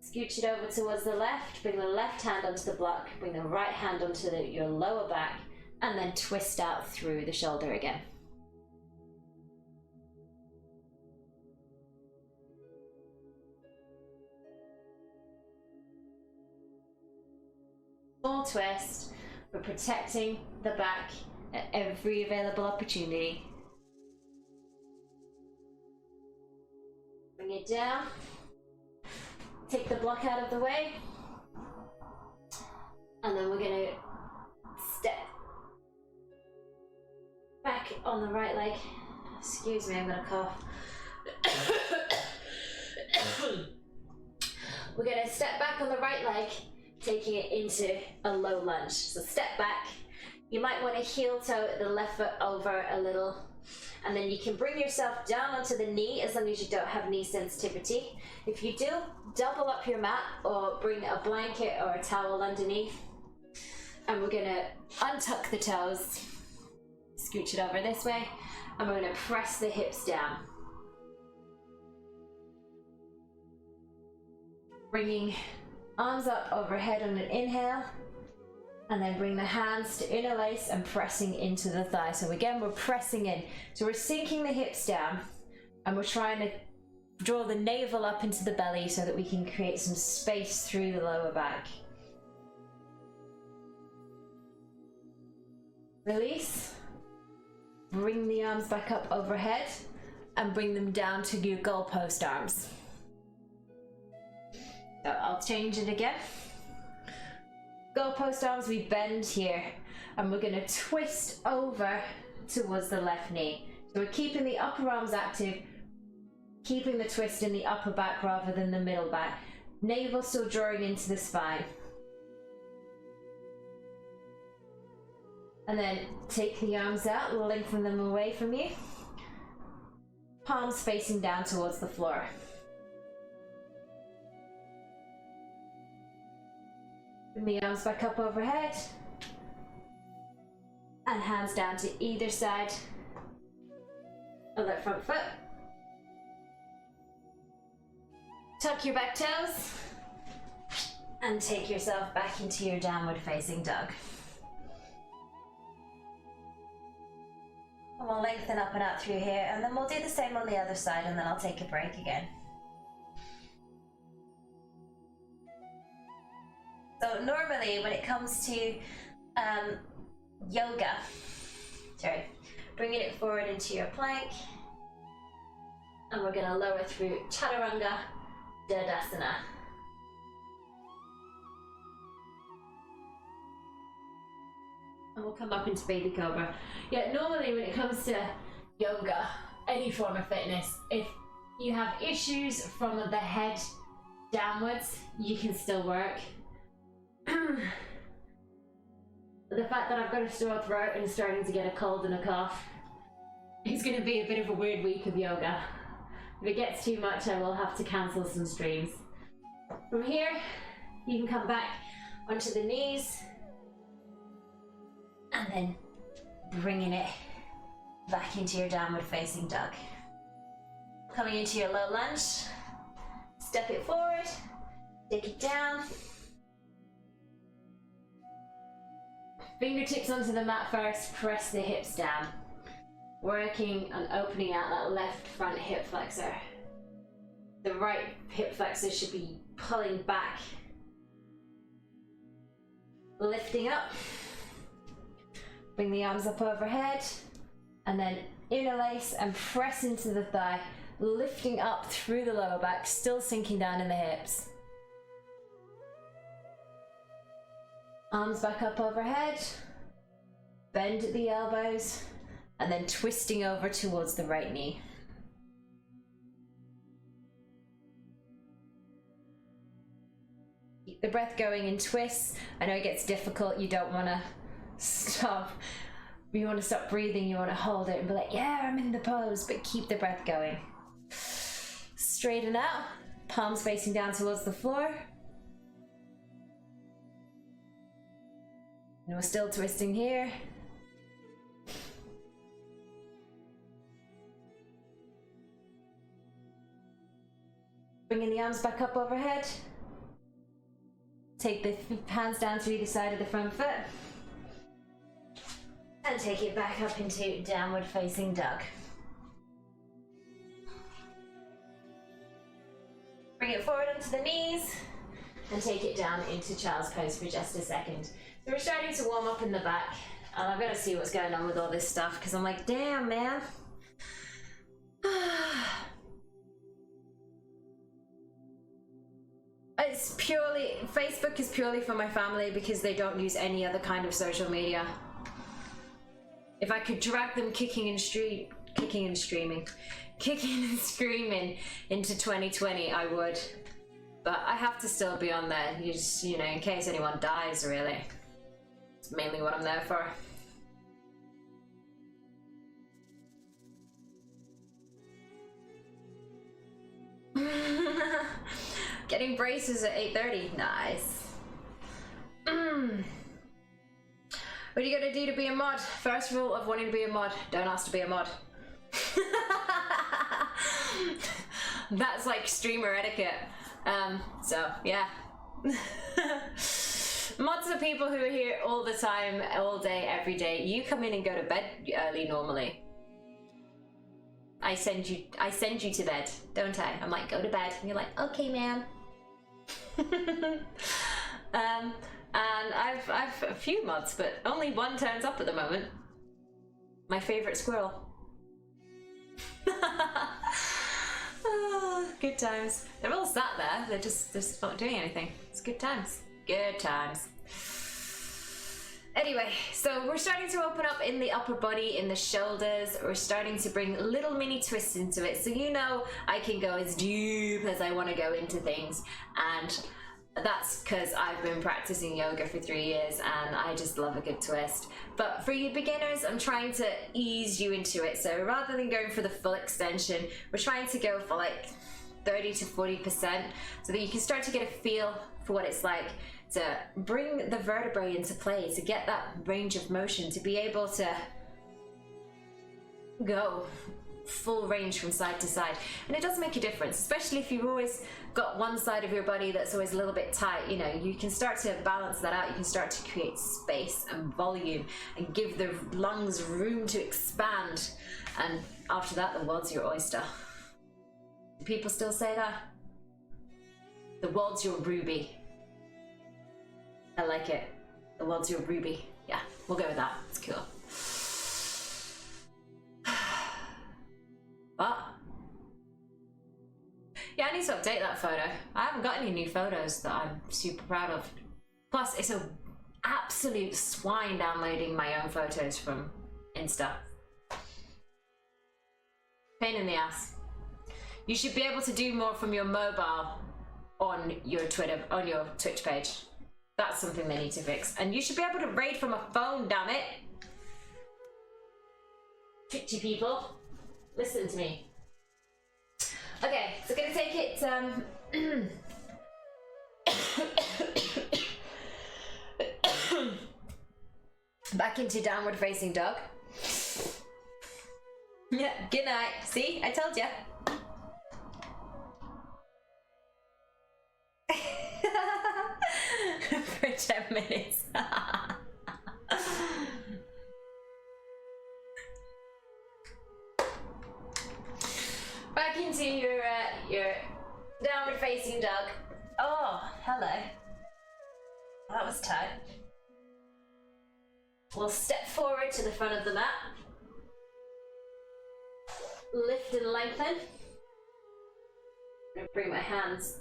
Scooch it over towards the left, bring the left hand onto the block, bring the right hand onto your lower back, and then twist out through the shoulder again. Small twist, we're protecting the back at every available opportunity. Bring it down. Take the block out of the way, and then we're going to step back on the right leg. Excuse me, I'm going to cough. We're going to step back on the right leg, taking it into a low lunge. So step back. You might want to heel toe the left foot over a little, and then you can bring yourself down onto the knee as long as you don't have knee sensitivity. If you do, double up your mat or bring a blanket or a towel underneath. And we're gonna untuck the toes, scooch it over this way, and we're gonna press the hips down. Bringing arms up overhead on an inhale, and then bring the hands to interlace and pressing into the thigh. So again, we're pressing in. So we're sinking the hips down, and we're trying to draw the navel up into the belly so that we can create some space through the lower back. Release. Bring the arms back up overhead and bring them down to your goalpost arms. So I'll change it again. Goalpost arms, we bend here, and we're going to twist over towards the left knee. So we're keeping the upper arms active, keeping the twist in the upper back rather than the middle back. Navel still drawing into the spine. And then take the arms out, lengthen them away from you. Palms facing down towards the floor. Bring the arms back up overhead. And hands down to either side of that front foot. Tuck your back toes. And take yourself back into your downward facing dog. And we'll lengthen up and out through here, and then we'll do the same on the other side, and then I'll take a break again. So normally when it comes to yoga, bringing it forward into your plank, and we're going to lower through Chaturanga Dandasana. And we'll come up into baby cobra. Yeah, normally when it comes to yoga, any form of fitness, if you have issues from the head downwards, you can still work. The fact that I've got a sore throat and starting to get a cold and a cough, it's going to be a bit of a weird week of yoga. If it gets too much, I will have to cancel some streams. From here, you can come back onto the knees, and then bringing it back into your downward facing dog. Coming into your low lunge, step it forward, take it down. Fingertips onto the mat first, press the hips down. Working on opening out that left front hip flexor. The right hip flexor should be pulling back. Lifting up. Bring the arms up overhead, and then interlace and press into the thigh, lifting up through the lower back, still sinking down in the hips. Arms back up overhead, bend at the elbows, and then twisting over towards the right knee. Keep the breath going in twists. I know it gets difficult. You don't want to stop. You want to stop breathing. You want to hold it and be like, yeah, I'm in the pose, but keep the breath going. Straighten out. Palms facing down towards the floor. And we're still twisting here. Bringing the arms back up overhead. Take the hands down to either side of the front foot. And take it back up into downward facing dog. Bring it forward onto the knees. And take it down into child's pose for just a second. So we're starting to warm up in the back. And I've got to see what's going on with all this stuff because I'm like, damn, man. It's purely, Facebook is purely for my family because they don't use any other kind of social media. If I could drag them kicking and screaming into 2020, I would. But I have to still be on there, you know, in case anyone dies, really. It's mainly what I'm there for. Getting braces at 8:30. Nice. What are you gonna do to be a mod? First rule of wanting to be a mod, don't ask to be a mod. That's like streamer etiquette. So yeah. Mods are people who are here all the time, all day, every day. You come in and go to bed early normally. I send you to bed, don't I? I'm like, go to bed, and you're like, okay, ma'am. And I've a few mods, but only one turns up at the moment. My favorite squirrel. Oh, good times. They're all sat there. They're just not doing anything. It's good times. Good times. Anyway, so we're starting to open up in the upper body, in the shoulders. We're starting to bring little mini twists into it. So you know I can go as deep as I want to go into things. And that's because I've been practicing yoga for 3 years and I just love a good twist. But for you beginners, I'm trying to ease you into it. So rather than going for the full extension, we're trying to go for like 30 to 40% so that you can start to get a feel for what it's like to bring the vertebrae into play, to get that range of motion, to be able to go full range from side to side. And it does make a difference, especially if you've always got one side of your body that's always a little bit tight. You know, you can start to balance that out. You can start to create space and volume and give the lungs room to expand. And after that, the world's your oyster. Do people still say that? The world's your ruby. I like it. The world's your ruby. Yeah, we'll go with that. It's cool. But yeah, I need to update that photo. I haven't got any new photos that I'm super proud of. Plus, it's an absolute swine downloading my own photos from Insta. Pain in the ass. You should be able to do more from your mobile on your Twitch page. That's something they need to fix. And you should be able to raid from a phone, damn it. Twitchy people, listen to me. Okay, so I'm gonna take it back into downward facing dog. Yeah, good night. See, I told ya. For 10 minutes. Back into your downward facing dog. Oh, hello. That was tight. We'll step forward to the front of the mat. Lift and lengthen. I'm gonna bring my hands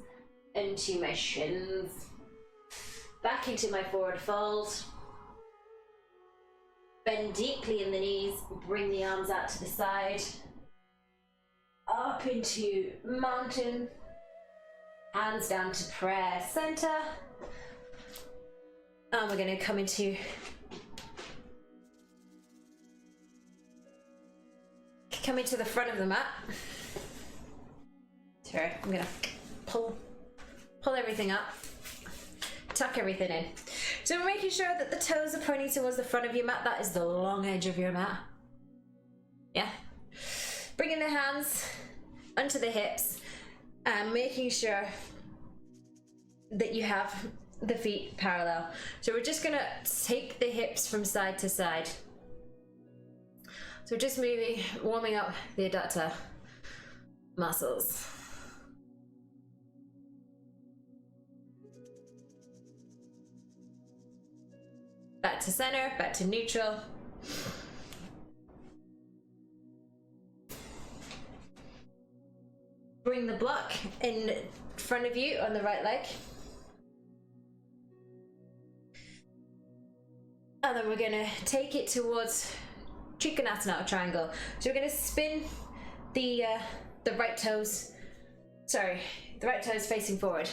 into my shins. Back into my forward fold. Bend deeply in the knees. Bring the arms out to the side. Up into mountain. Hands down to prayer center. And we're going to come into the front of the mat. Sorry, I'm going to pull everything up, tuck everything in. So we're making sure that the toes are pointing towards the front of your mat. That is the long edge of your mat. Yeah. Bringing the hands onto the hips and making sure that you have the feet parallel. So we're just gonna take the hips from side to side. So we're just moving, warming up the adductor muscles. Back to center, back to neutral. Bring the block in front of you on the right leg. And then we're gonna take it towards Trikonasana, or triangle. So we're gonna spin the right toes facing forward.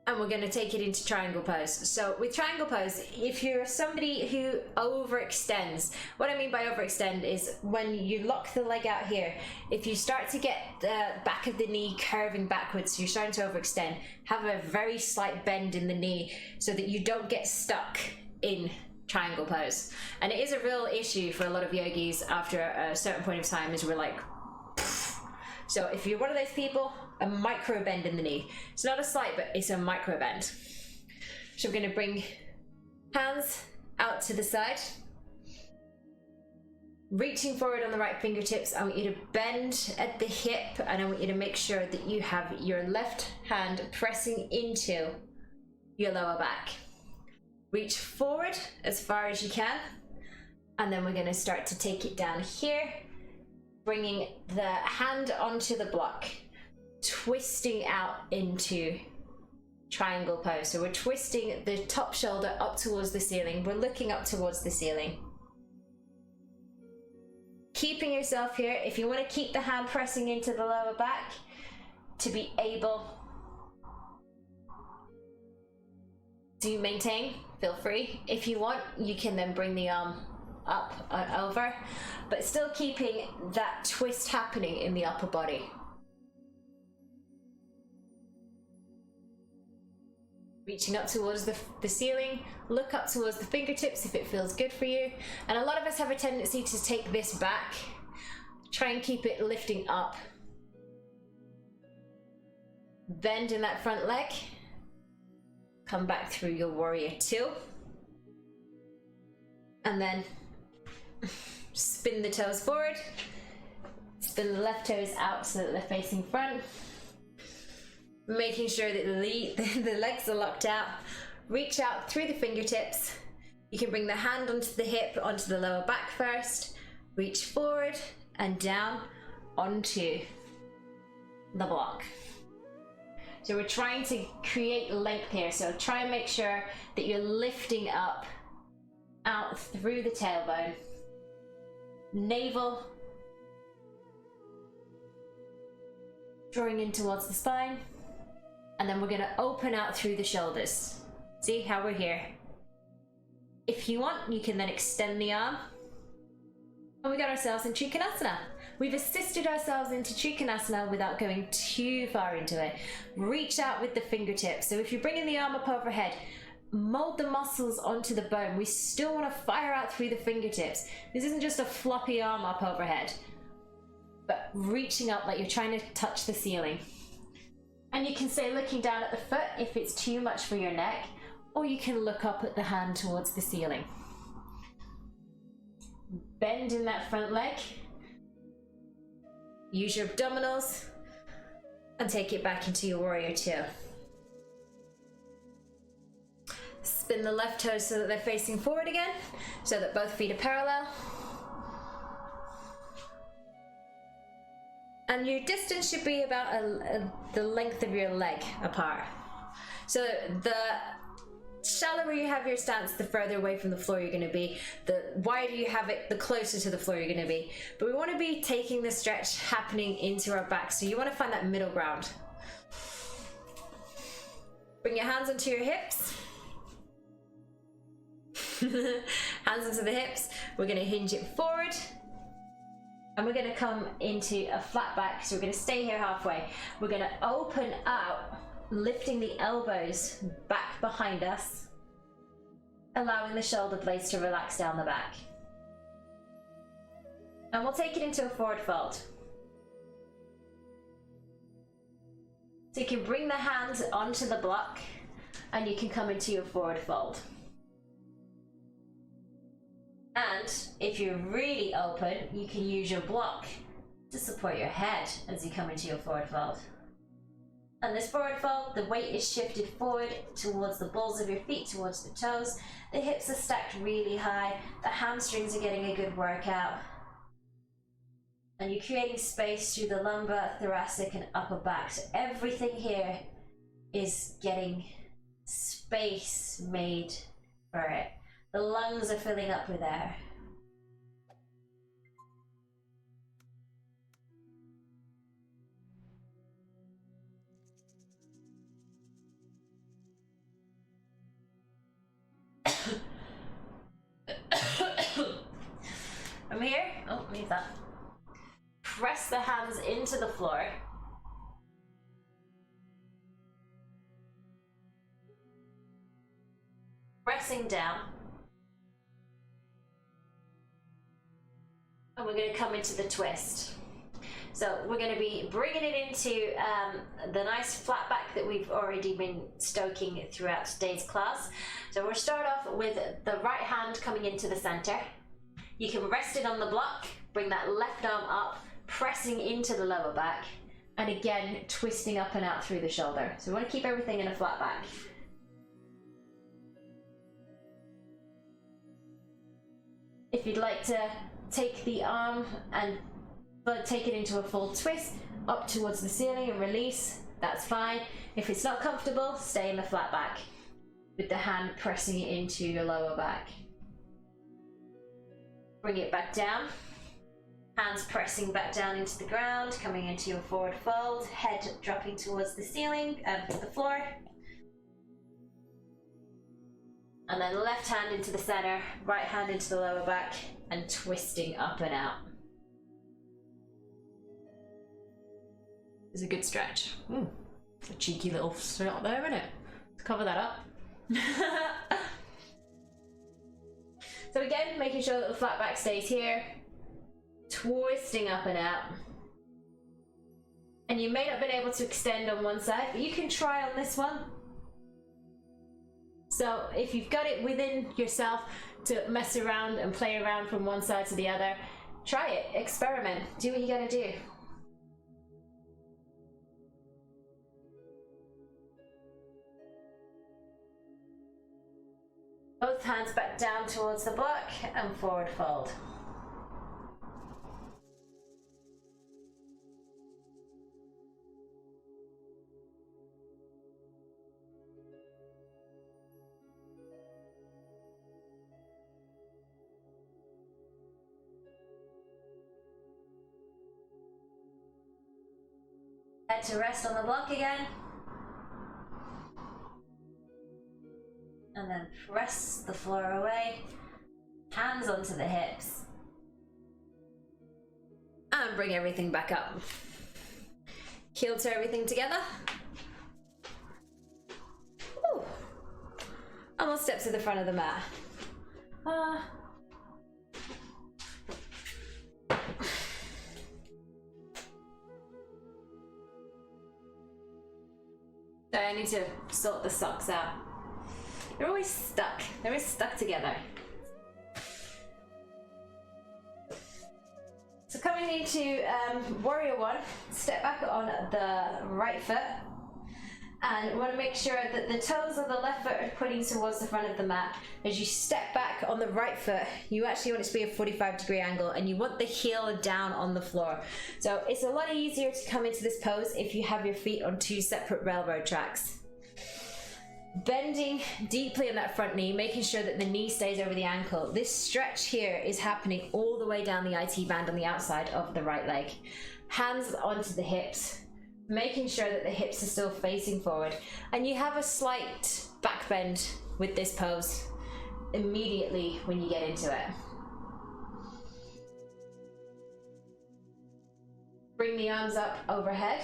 And we're going to take it into triangle pose. So with triangle pose, if you're somebody who overextends, what I mean by overextend is when you lock the leg out here, if you start to get the back of the knee curving backwards, you're starting to overextend, have a very slight bend in the knee so that you don't get stuck in triangle pose. And it is a real issue for a lot of yogis after a certain point of time, is we're like, pfft. So if you're one of those people, a micro bend in the knee. It's not a slight, but it's a micro bend. So we're going to bring hands out to the side, reaching forward on the right fingertips. I want you to bend at the hip, and I want you to make sure that you have your left hand pressing into your lower back. Reach forward as far as you can, and then we're going to start to take it down here, bringing the hand onto the block, twisting out into triangle pose. So we're twisting the top shoulder up towards the ceiling. We're looking up towards the ceiling. Keeping yourself here. If you want to keep the hand pressing into the lower back to be able to maintain, feel free. If you want, you can then bring the arm up and over, but still keeping that twist happening in the upper body. Reaching up towards the ceiling, look up towards the fingertips if it feels good for you. And a lot of us have a tendency to take this back, try and keep it lifting up. Bend in that front leg, come back through your warrior two, and then spin the toes forward, spin the left toes out so that they're facing front. Making sure that the legs are locked out. Reach out through the fingertips. You can bring the hand onto the hip, onto the lower back first. Reach forward and down onto the block. So we're trying to create length here. So try and make sure that you're lifting up, out through the tailbone. Navel drawing in towards the spine. And then we're going to open out through the shoulders. See how we're here? If you want, you can then extend the arm. And we got ourselves in Trikonasana. We've assisted ourselves into Trikonasana without going too far into it. Reach out with the fingertips. So if you're bringing the arm up overhead, mold the muscles onto the bone. We still want to fire out through the fingertips. This isn't just a floppy arm up overhead, but reaching up like you're trying to touch the ceiling. And you can stay looking down at the foot if it's too much for your neck, or you can look up at the hand towards the ceiling. Bend in that front leg. Use your abdominals and take it back into your warrior two. Spin the left toes so that they're facing forward again, so that both feet are parallel. And your distance should be about the length of your leg apart. So the shallower you have your stance, the further away from the floor you're going to be. The wider you have it, the closer to the floor you're going to be. But we want to be taking the stretch happening into our back. So you want to find that middle ground. Bring your hands onto your hips. Hands onto the hips. We're going to hinge it forward. And we're going to come into a flat back. So we're going to stay here halfway. We're going to open out, lifting the elbows back behind us, allowing the shoulder blades to relax down the back. And we'll take it into a forward fold. So you can bring the hands onto the block and you can come into your forward fold. And if you're really open, you can use your block to support your head as you come into your forward fold. And this forward fold, the weight is shifted forward towards the balls of your feet, towards the toes. The hips are stacked really high. The hamstrings are getting a good workout. And you're creating space through the lumbar, thoracic, and upper back. So everything here is getting space made for it. The lungs are filling up with air. From here, oh, leave that. Press the hands into the floor. Pressing down. And we're going to come into the twist. So we're going to be bringing it into the nice flat back that we've already been stoking throughout today's class. So we'll start off with the right hand coming into the center. You can rest it on the block, bring that left arm up, pressing into the lower back, and again twisting up and out through the shoulder. So we want to keep everything in a flat back. If you'd like to take the arm and take it into a full twist up towards the ceiling and release, that's fine. If it's not comfortable, stay in the flat back with the hand pressing it into your lower back. Bring it back down. Hands pressing back down into the ground, coming into your forward fold, head dropping towards the ceiling and the floor. And then left hand into the center, right hand into the lower back, and twisting up and out. It's a good stretch. It's a cheeky little slot there, isn't it? Let's cover that up. So again, making sure that the flat back stays here, twisting up and out. And you may not have been able to extend on one side, but you can try on this one. So if you've got it within yourself to mess around and play around from one side to the other, try it, experiment, do what you gotta do. Both hands back down towards the block and forward fold. Head to rest on the block again. And then press the floor away, hands onto the hips, and bring everything back up. Heel to everything together. Ooh. And we'll step to the front of the mat. So I need to sort the socks out. They're always stuck. They're always stuck together. So coming into Warrior One, step back on the right foot. And we want to make sure that the toes of the left foot are pointing towards the front of the mat. As you step back on the right foot, you actually want it to be a 45-degree angle and you want the heel down on the floor. So it's a lot easier to come into this pose if you have your feet on two separate railroad tracks. Bending deeply on that front knee, making sure that the knee stays over the ankle. This stretch here is happening all the way down the IT band on the outside of the right leg. Hands onto the hips, making sure that the hips are still facing forward. And you have a slight back bend with this pose immediately when you get into it. Bring the arms up overhead.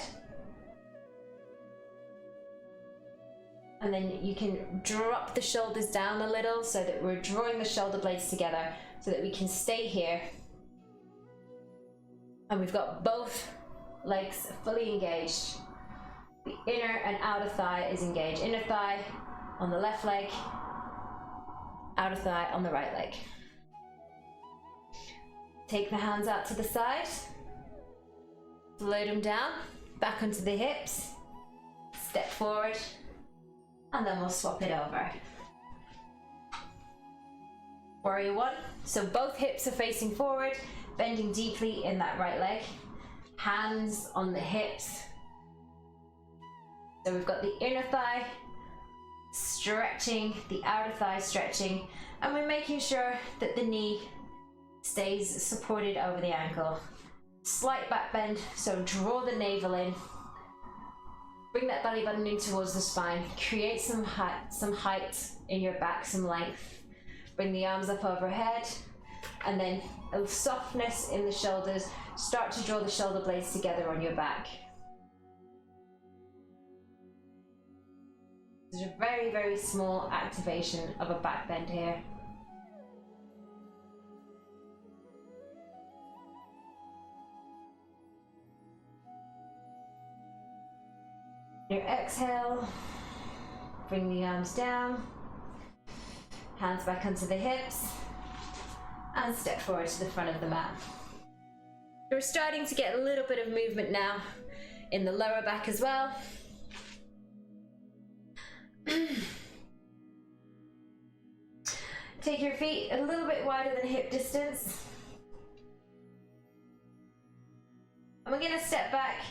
And then you can drop the shoulders down a little so that we're drawing the shoulder blades together so that we can stay here. And we've got both legs fully engaged. The inner and outer thigh is engaged. Inner thigh on the left leg, outer thigh on the right leg. Take the hands out to the side. Float them down, back onto the hips. Step forward. And then we'll swap it over. Warrior one. So both hips are facing forward, bending deeply in that right leg. Hands on the hips. So we've got the inner thigh stretching, the outer thigh stretching, and we're making sure that the knee stays supported over the ankle. Slight back bend, so draw the navel in. Bring that belly button in towards the spine. Create some height in your back, some length. Bring the arms up overhead, and then a softness in the shoulders. Start to draw the shoulder blades together on your back. There's a very, very small activation of a back bend here. Your exhale, bring the arms down, hands back onto the hips, and step forward to the front of the mat. We're starting to get a little bit of movement now in the lower back as well. Take your feet a little bit wider than hip distance. And we're going to step back,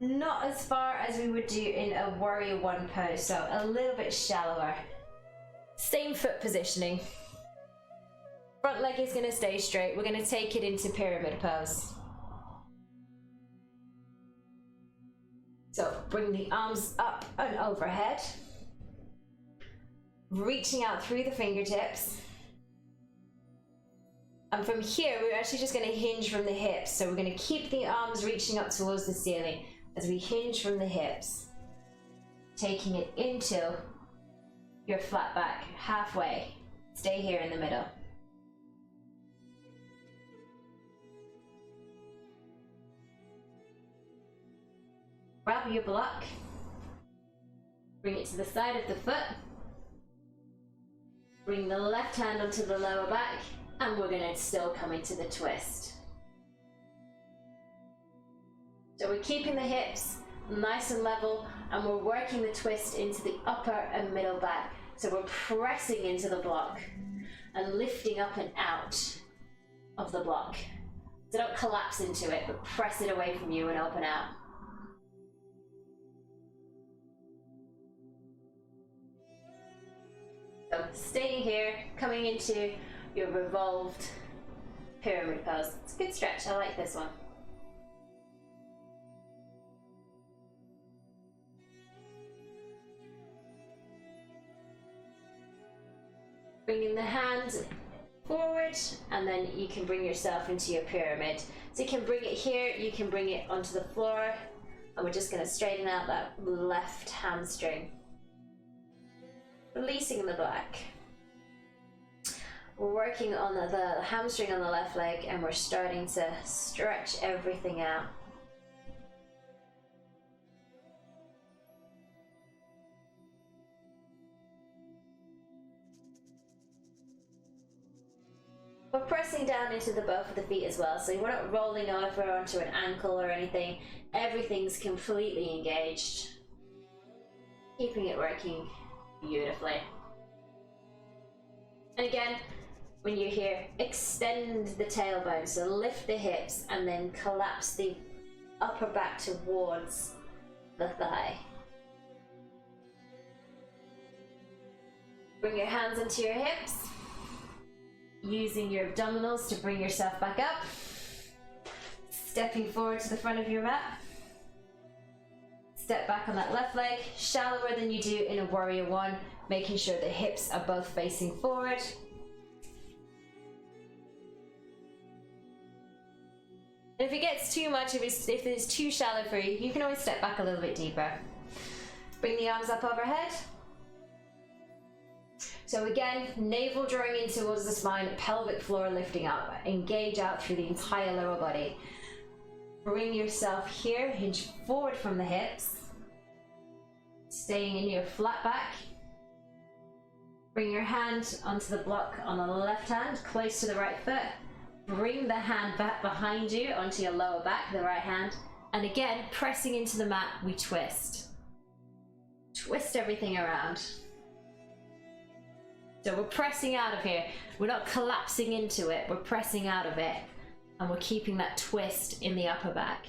not as far as we would do in a warrior one pose, so a little bit shallower. Same foot positioning. Front leg is going to stay straight. We're going to take it into pyramid pose. So bring the arms up and overhead. Reaching out through the fingertips. And from here, we're actually just going to hinge from the hips. So we're going to keep the arms reaching up towards the ceiling as we hinge from the hips. Taking it into your flat back, halfway. Stay here in the middle. Grab your block. Bring it to the side of the foot. Bring the left hand onto the lower back, and we're going to still come into the twist. So we're keeping the hips nice and level, and we're working the twist into the upper and middle back. So we're pressing into the block and lifting up and out of the block. So don't collapse into it, but press it away from you and open out. So staying here, coming into your revolved pyramid pose. It's a good stretch, I like this one. Bringing the hand forward, and then you can bring yourself into your pyramid. So you can bring it here, you can bring it onto the floor, and we're just going to straighten out that left hamstring. Releasing the back. We're working on the hamstring on the left leg, and we're starting to stretch everything out. We're pressing down into the both of the feet as well, so we're not rolling over onto an ankle or anything. Everything's completely engaged. Keeping it working beautifully. And again, when you're here, extend the tailbone, so lift the hips and then collapse the upper back towards the thigh. Bring your hands into your hips, using your abdominals to bring yourself back up. Stepping forward to the front of your mat. Step back on that left leg, shallower than you do in a warrior one, making sure the hips are both facing forward. And if it gets too much, if it's too shallow for you, you can always step back a little bit deeper. Bring the arms up overhead. So again, navel drawing in towards the spine, pelvic floor lifting up. Engage out through the entire lower body. Bring yourself here, hinge forward from the hips. Staying in your flat back. Bring your hand onto the block on the left hand, close to the right foot. Bring the hand back behind you onto your lower back, the right hand. And again, pressing into the mat, we twist. Twist everything around. So we're pressing out of here. We're not collapsing into it, we're pressing out of it. And we're keeping that twist in the upper back.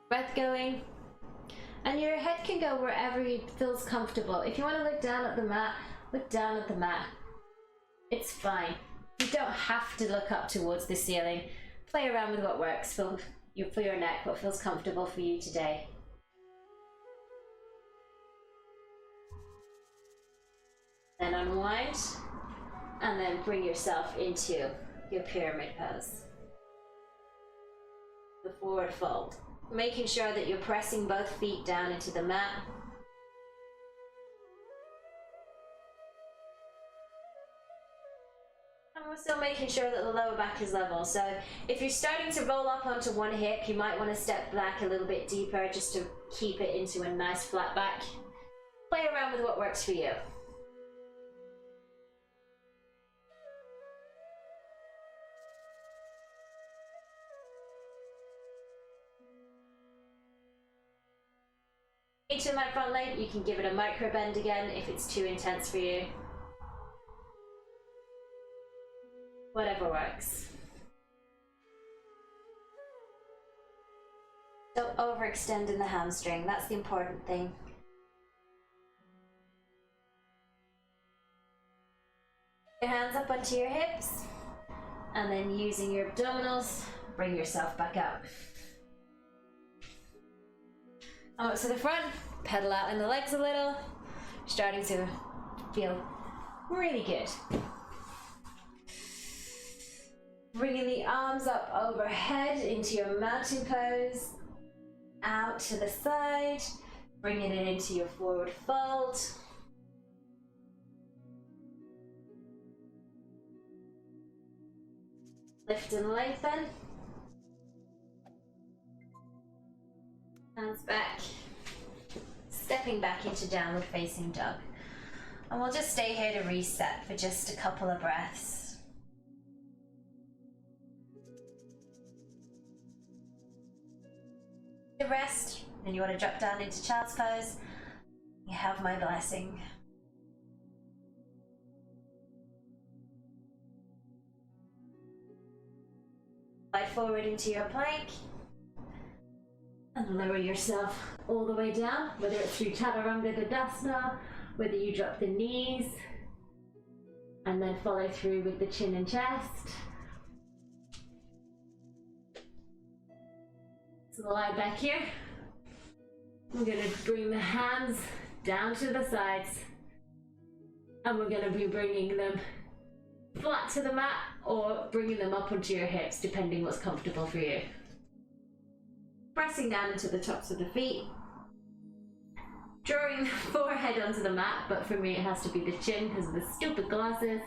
Breath going. And your head can go wherever it feels comfortable. If you want to look down at the mat, look down at the mat. It's fine. You don't have to look up towards the ceiling. Play around with what works for your neck, what feels comfortable for you today. Then unwind, and then bring yourself into your pyramid pose. The forward fold. Making sure that you're pressing both feet down into the mat. And we're still making sure that the lower back is level. So if you're starting to roll up onto one hip, you might want to step back a little bit deeper just to keep it into a nice flat back. Play around with what works for you. Into that front leg, you can give it a micro bend again if it's too intense for you. Whatever works. Don't overextend in the hamstring, that's the important thing. Your hands up onto your hips, and then using your abdominals, bring yourself back up. Up to the front, pedal out in the legs a little, starting to feel really good. Bringing the arms up overhead into your mountain pose, out to the side, bringing it into your forward fold. Lift and lengthen. Hands back, stepping back into downward facing dog. And we'll just stay here to reset for just a couple of breaths. To rest, then you want to drop down into child's pose. You have my blessing. Slide forward into your plank. And lower yourself all the way down, whether it's through Chaturanga Dandasana, whether you drop the knees, and then follow through with the chin and chest. So lie back here. We're going to bring the hands down to the sides, and we're going to be bringing them flat to the mat or bringing them up onto your hips, depending what's comfortable for you. Pressing down into the tops of the feet. Drawing the forehead onto the mat, but for me it has to be the chin because of the stupid glasses.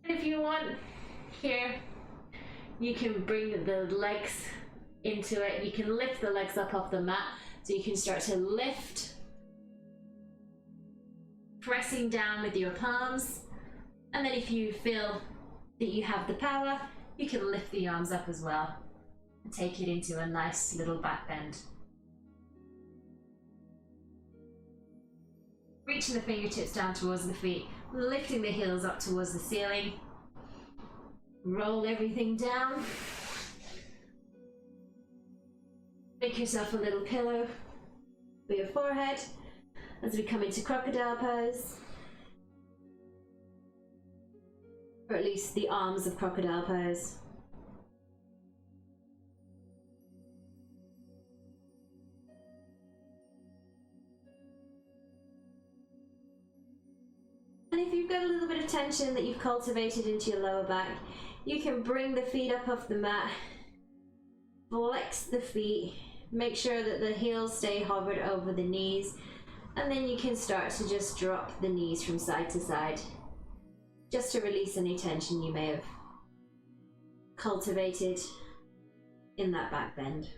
If you want, here, you can bring the legs into it. You can lift the legs up off the mat, so you can start to lift, pressing down with your palms. And then if you feel that you have the power, you can lift the arms up as well and take it into a nice little back bend. Reaching the fingertips down towards the feet, lifting the heels up towards the ceiling. Roll everything down. Make yourself a little pillow for your forehead. as we come into crocodile pose. Or at least the arms of crocodile pose. And if you've got a little bit of tension that you've cultivated into your lower back, you can bring the feet up off the mat, flex the feet, make sure that the heels stay hovered over the knees, and then you can start to just drop the knees from side to side, just to release any tension you may have cultivated in that back bend.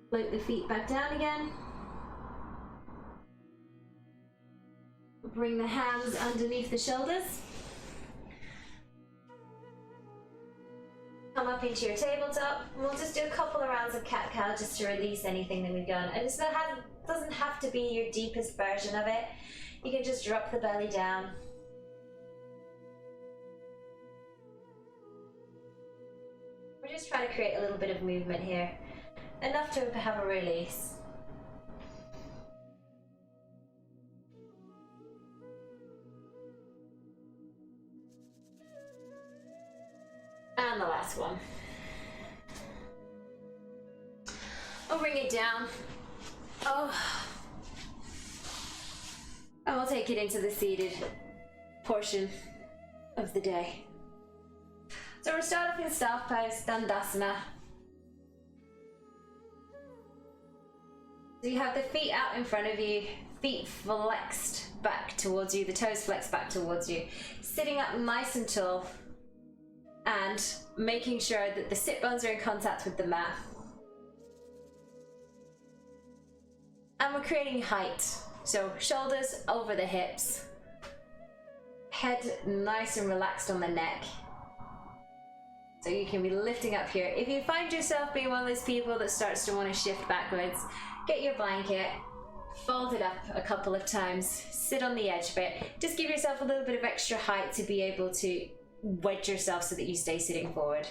Float the feet back down again. Bring the hands underneath the shoulders. Come up into your tabletop. We'll just do a couple of rounds of cat-cow just to release anything that we've done. And it doesn't have to be your deepest version of it. You can just drop the belly down. We're just trying to create a little bit of movement here. Enough to have a release. And the last one. I'll bring it down. Oh. And we'll take it into the seated portion of the day. So we'll start off in staff pose, Dandasana. So you have the feet out in front of you, feet flexed back towards you, the toes flexed back towards you, sitting up nice and tall, and making sure that the sit bones are in contact with the mat. And we're creating height, so shoulders over the hips, head nice and relaxed on the neck. So you can be lifting up here. If you find yourself being one of those people that starts to want to shift backwards, get your blanket, fold it up a couple of times, sit on the edge of it. Just give yourself a little bit of extra height to be able to wedge yourself so that you stay sitting forward.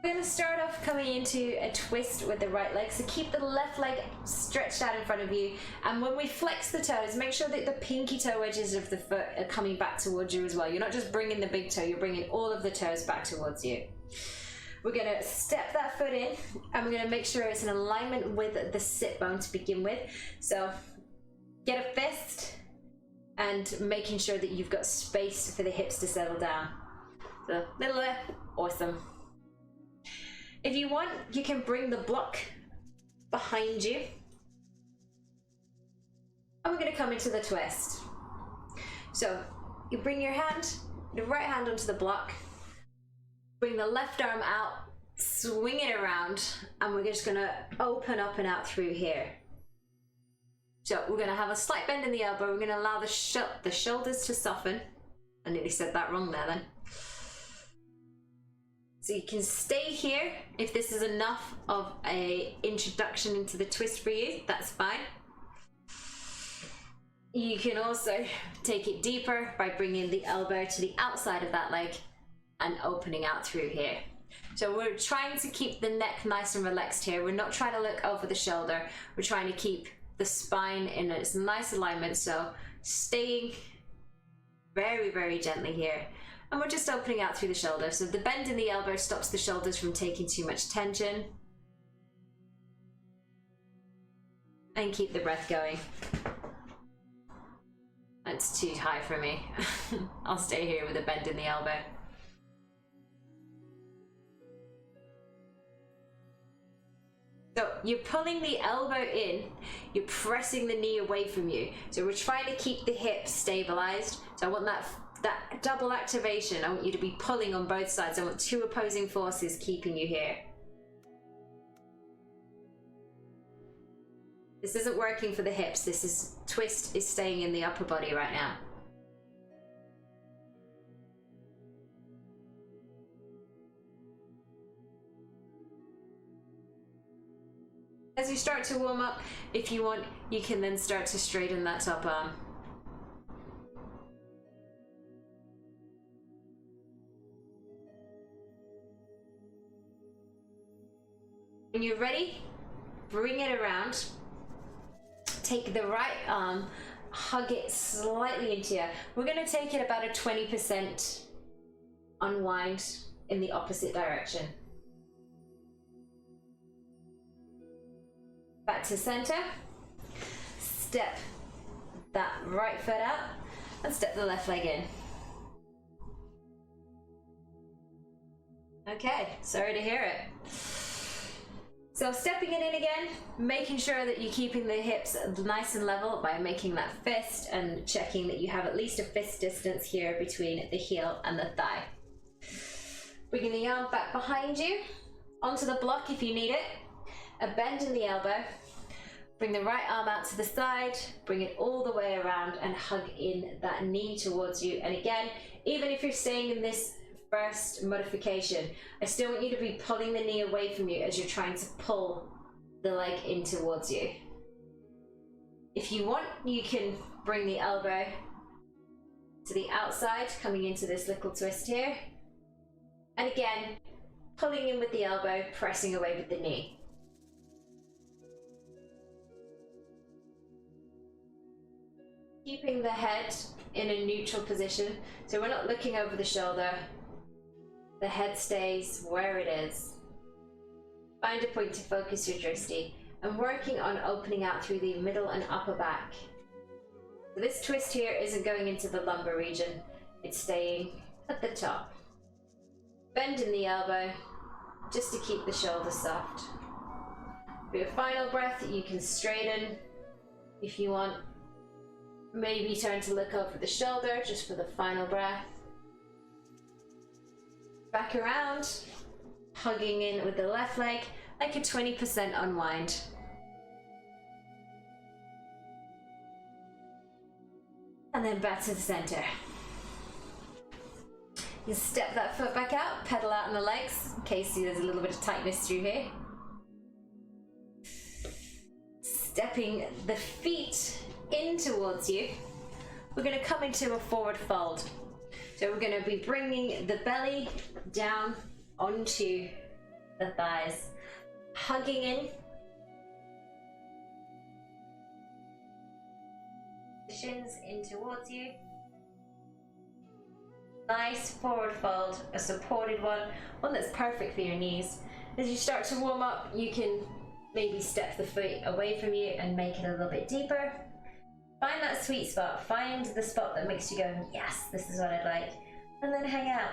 We're going to start off coming into a twist with the right leg, so keep the left leg stretched out in front of you, and when we flex the toes, make sure that the pinky toe edges of the foot are coming back towards you as well. You're not just bringing the big toe, you're bringing all of the toes back towards you. We're going to step that foot in, and we're going to make sure it's in alignment with the sit bone to begin with. So get a fist, and making sure that you've got space for the hips to settle down. So little there, awesome. If you want, you can bring the block behind you. And we're going to come into the twist. So you bring your hand, the right hand onto the block, bring the left arm out, swing it around, and we're just going to open up and out through here. So we're going to have a slight bend in the elbow. We're going to allow the shoulders to soften. I nearly said that wrong there then. So you can stay here. If this is enough of an introduction into the twist for you, that's fine. You can also take it deeper by bringing the elbow to the outside of that leg and opening out through here. So we're trying to keep the neck nice and relaxed here. We're not trying to look over the shoulder. We're trying to keep the spine in its nice alignment. So staying very, very gently here. And we're just opening out through the shoulder. So the bend in the elbow stops the shoulders from taking too much tension. And keep the breath going. It's too high for me. I'll stay here with a bend in the elbow. So you're pulling the elbow in, you're pressing the knee away from you. So we're trying to keep the hips stabilized. So I want that double activation. I want you to be pulling on both sides. I want two opposing forces keeping you here. This isn't working for the hips. Twist is staying in the upper body right now. As you start to warm up, if you want, you can then start to straighten that top arm. When you're ready, bring it around. Take the right arm, hug it slightly into you. We're going to take it about a 20% unwind in the opposite direction. Back to center. Step that right foot out and step the left leg in. Okay, sorry to hear it. So stepping it in again, making sure that you're keeping the hips nice and level by making that fist and checking that you have at least a fist distance here between the heel and the thigh. Bringing the arm back behind you, onto the block if you need it, a bend in the elbow, bring the right arm out to the side, bring it all the way around and hug in that knee towards you. And again, even if you're staying in this first modification, I still want you to be pulling the knee away from you as you're trying to pull the leg in towards you. If you want, you can bring the elbow to the outside, coming into this little twist here. And again, pulling in with the elbow, pressing away with the knee. Keeping the head in a neutral position, so we're not looking over the shoulder. The head stays where it is. Find a point to focus your drishti and working on opening out through the middle and upper back. So this twist here isn't going into the lumbar region, it's staying at the top. Bend in the elbow just to keep the shoulders soft. For your final breath, you can straighten if you want. Maybe turn to look over the shoulder just for the final breath. Back around, hugging in with the left leg, like a 20% unwind. And then back to the center. You step that foot back out, pedal out on the legs, in case there's a little bit of tightness through here. Stepping the feet in towards you, we're going to come into a forward fold. So we're going to be bringing the belly down onto the thighs, hugging in. The shins in towards you. Nice forward fold, a supported one that's perfect for your knees. As you start to warm up, you can maybe step the foot away from you and make it a little bit deeper. Find that sweet spot, find the spot that makes you go, yes, this is what I'd like, and then hang out.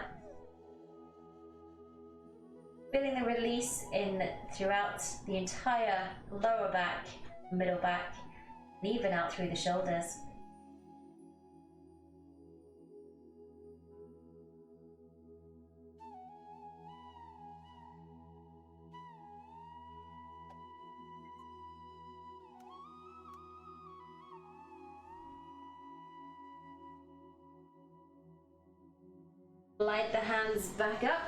Feeling the release in throughout the entire lower back, middle back, and even out through the shoulders. Light the hands back up.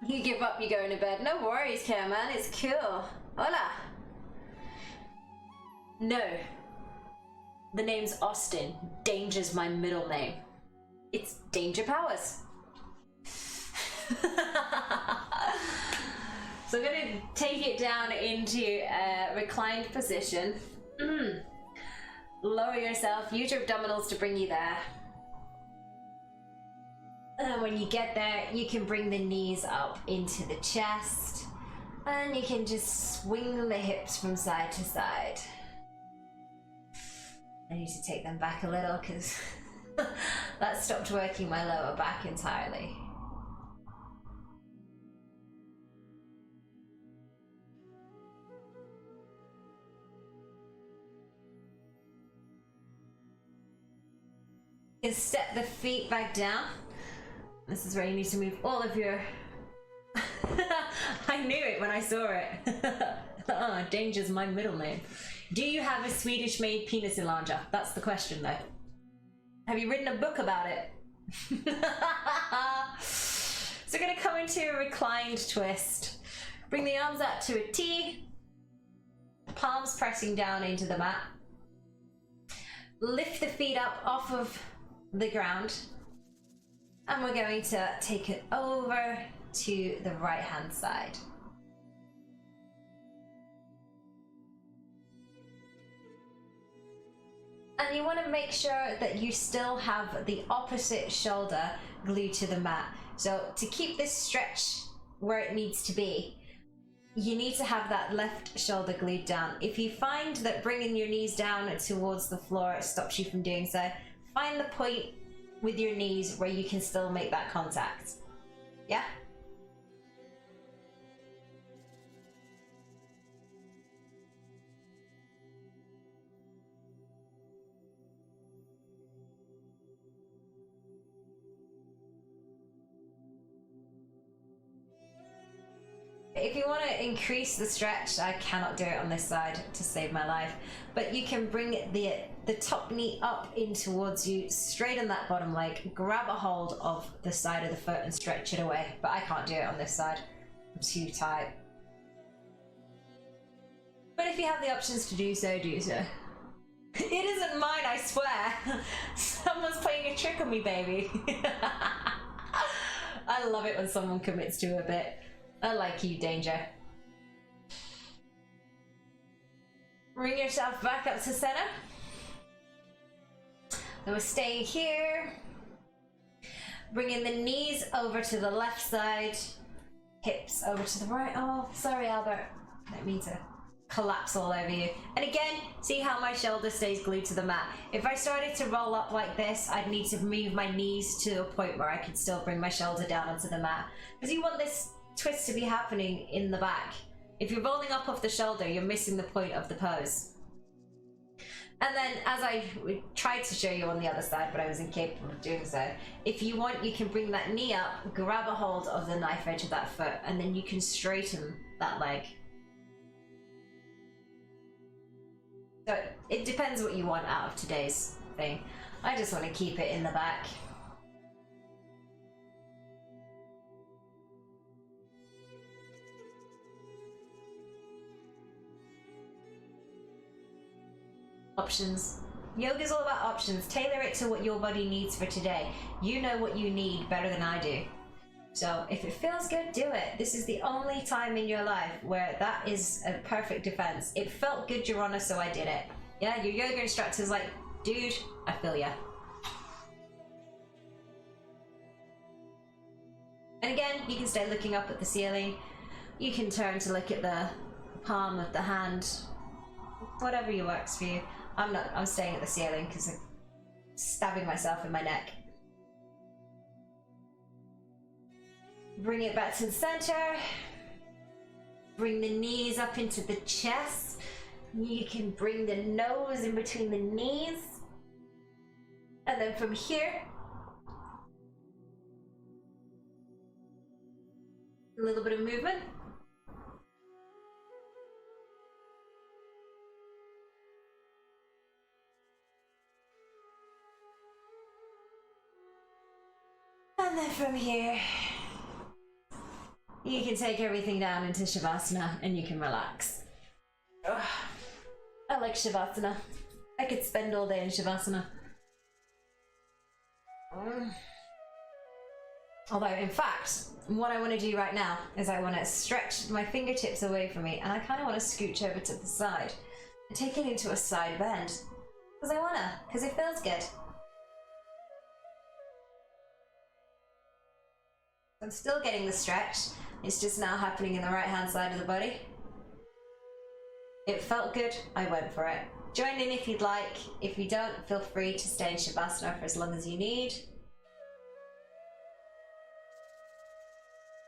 You give up, you go into bed. No worries, Care Man, it's cool. Hola. No. The name's Austin. Danger's my middle name. It's Danger Powers. So I'm gonna take it down into a reclined position. Lower yourself, use your abdominals to bring you there. And when you get there, you can bring the knees up into the chest. And you can just swing the hips from side to side. I need to take them back a little because that stopped working my lower back entirely. You can step the feet back down. This is where you need to move all of your... I knew it when I saw it. Danger's my middle name. Do you have a Swedish-made penis enlarger? That's the question, though. Have you written a book about it? So we're gonna come into a reclined twist. Bring the arms out to a T. Palms pressing down into the mat. Lift the feet up off of the ground. And we're going to take it over to the right hand side. And you want to make sure that you still have the opposite shoulder glued to the mat. So to keep this stretch where it needs to be, you need to have that left shoulder glued down. If you find that bringing your knees down towards the floor stops you from doing so, find the point with your knees where you can still make that contact. Yeah? If you want to increase the stretch, I cannot do it on this side to save my life, but you can bring the top knee up in towards you, straighten that bottom leg, grab a hold of the side of the foot and stretch it away, but I can't do it on this side. I'm too tight. But if you have the options to do so, do so. It isn't mine, I swear. Someone's playing a trick on me, baby. I love it when someone commits to a bit. I like you, danger. Bring yourself back up to center. Then we're staying here. Bringing the knees over to the left side. Hips over to the right. Oh, sorry, Albert. I didn't mean to collapse all over you. And again, see how my shoulder stays glued to the mat. If I started to roll up like this, I'd need to move my knees to a point where I could still bring my shoulder down onto the mat. Because you want this twist to be happening in the back. If you're rolling up off the shoulder, you're missing the point of the pose. And then, as I tried to show you on the other side, but I was incapable of doing so, if you want, you can bring that knee up, grab a hold of the knife edge of that foot, and then you can straighten that leg. So it depends what you want out of today's thing. I just want to keep it in the back. Options. Yoga's all about options. Tailor it to what your body needs for today. You know what you need better than I do. So if it feels good, do it. This is the only time in your life where that is a perfect defense. It felt good, Your Honor, so I did it. Yeah, your yoga instructor's like, dude, I feel ya. And again, you can stay looking up at the ceiling. You can turn to look at the palm of the hand. Whatever works for you. I'm staying at the ceiling because I'm stabbing myself in my neck. Bring it back to the center. Bring the knees up into the chest. You can bring the nose in between the knees. And then from here, a little bit of movement. And then from here, you can take everything down into Shavasana and you can relax. Ugh. I like Shavasana. I could spend all day in Shavasana. Although, in fact, what I want to do right now is I want to stretch my fingertips away from me and I kind of want to scooch over to the side and take it into a side bend. Because I want to, because it feels good. I'm still getting the stretch. It's just now happening in the right hand side of the body. It felt good, I went for it. Join in if you'd like. If you don't, feel free to stay in Shavasana for as long as you need.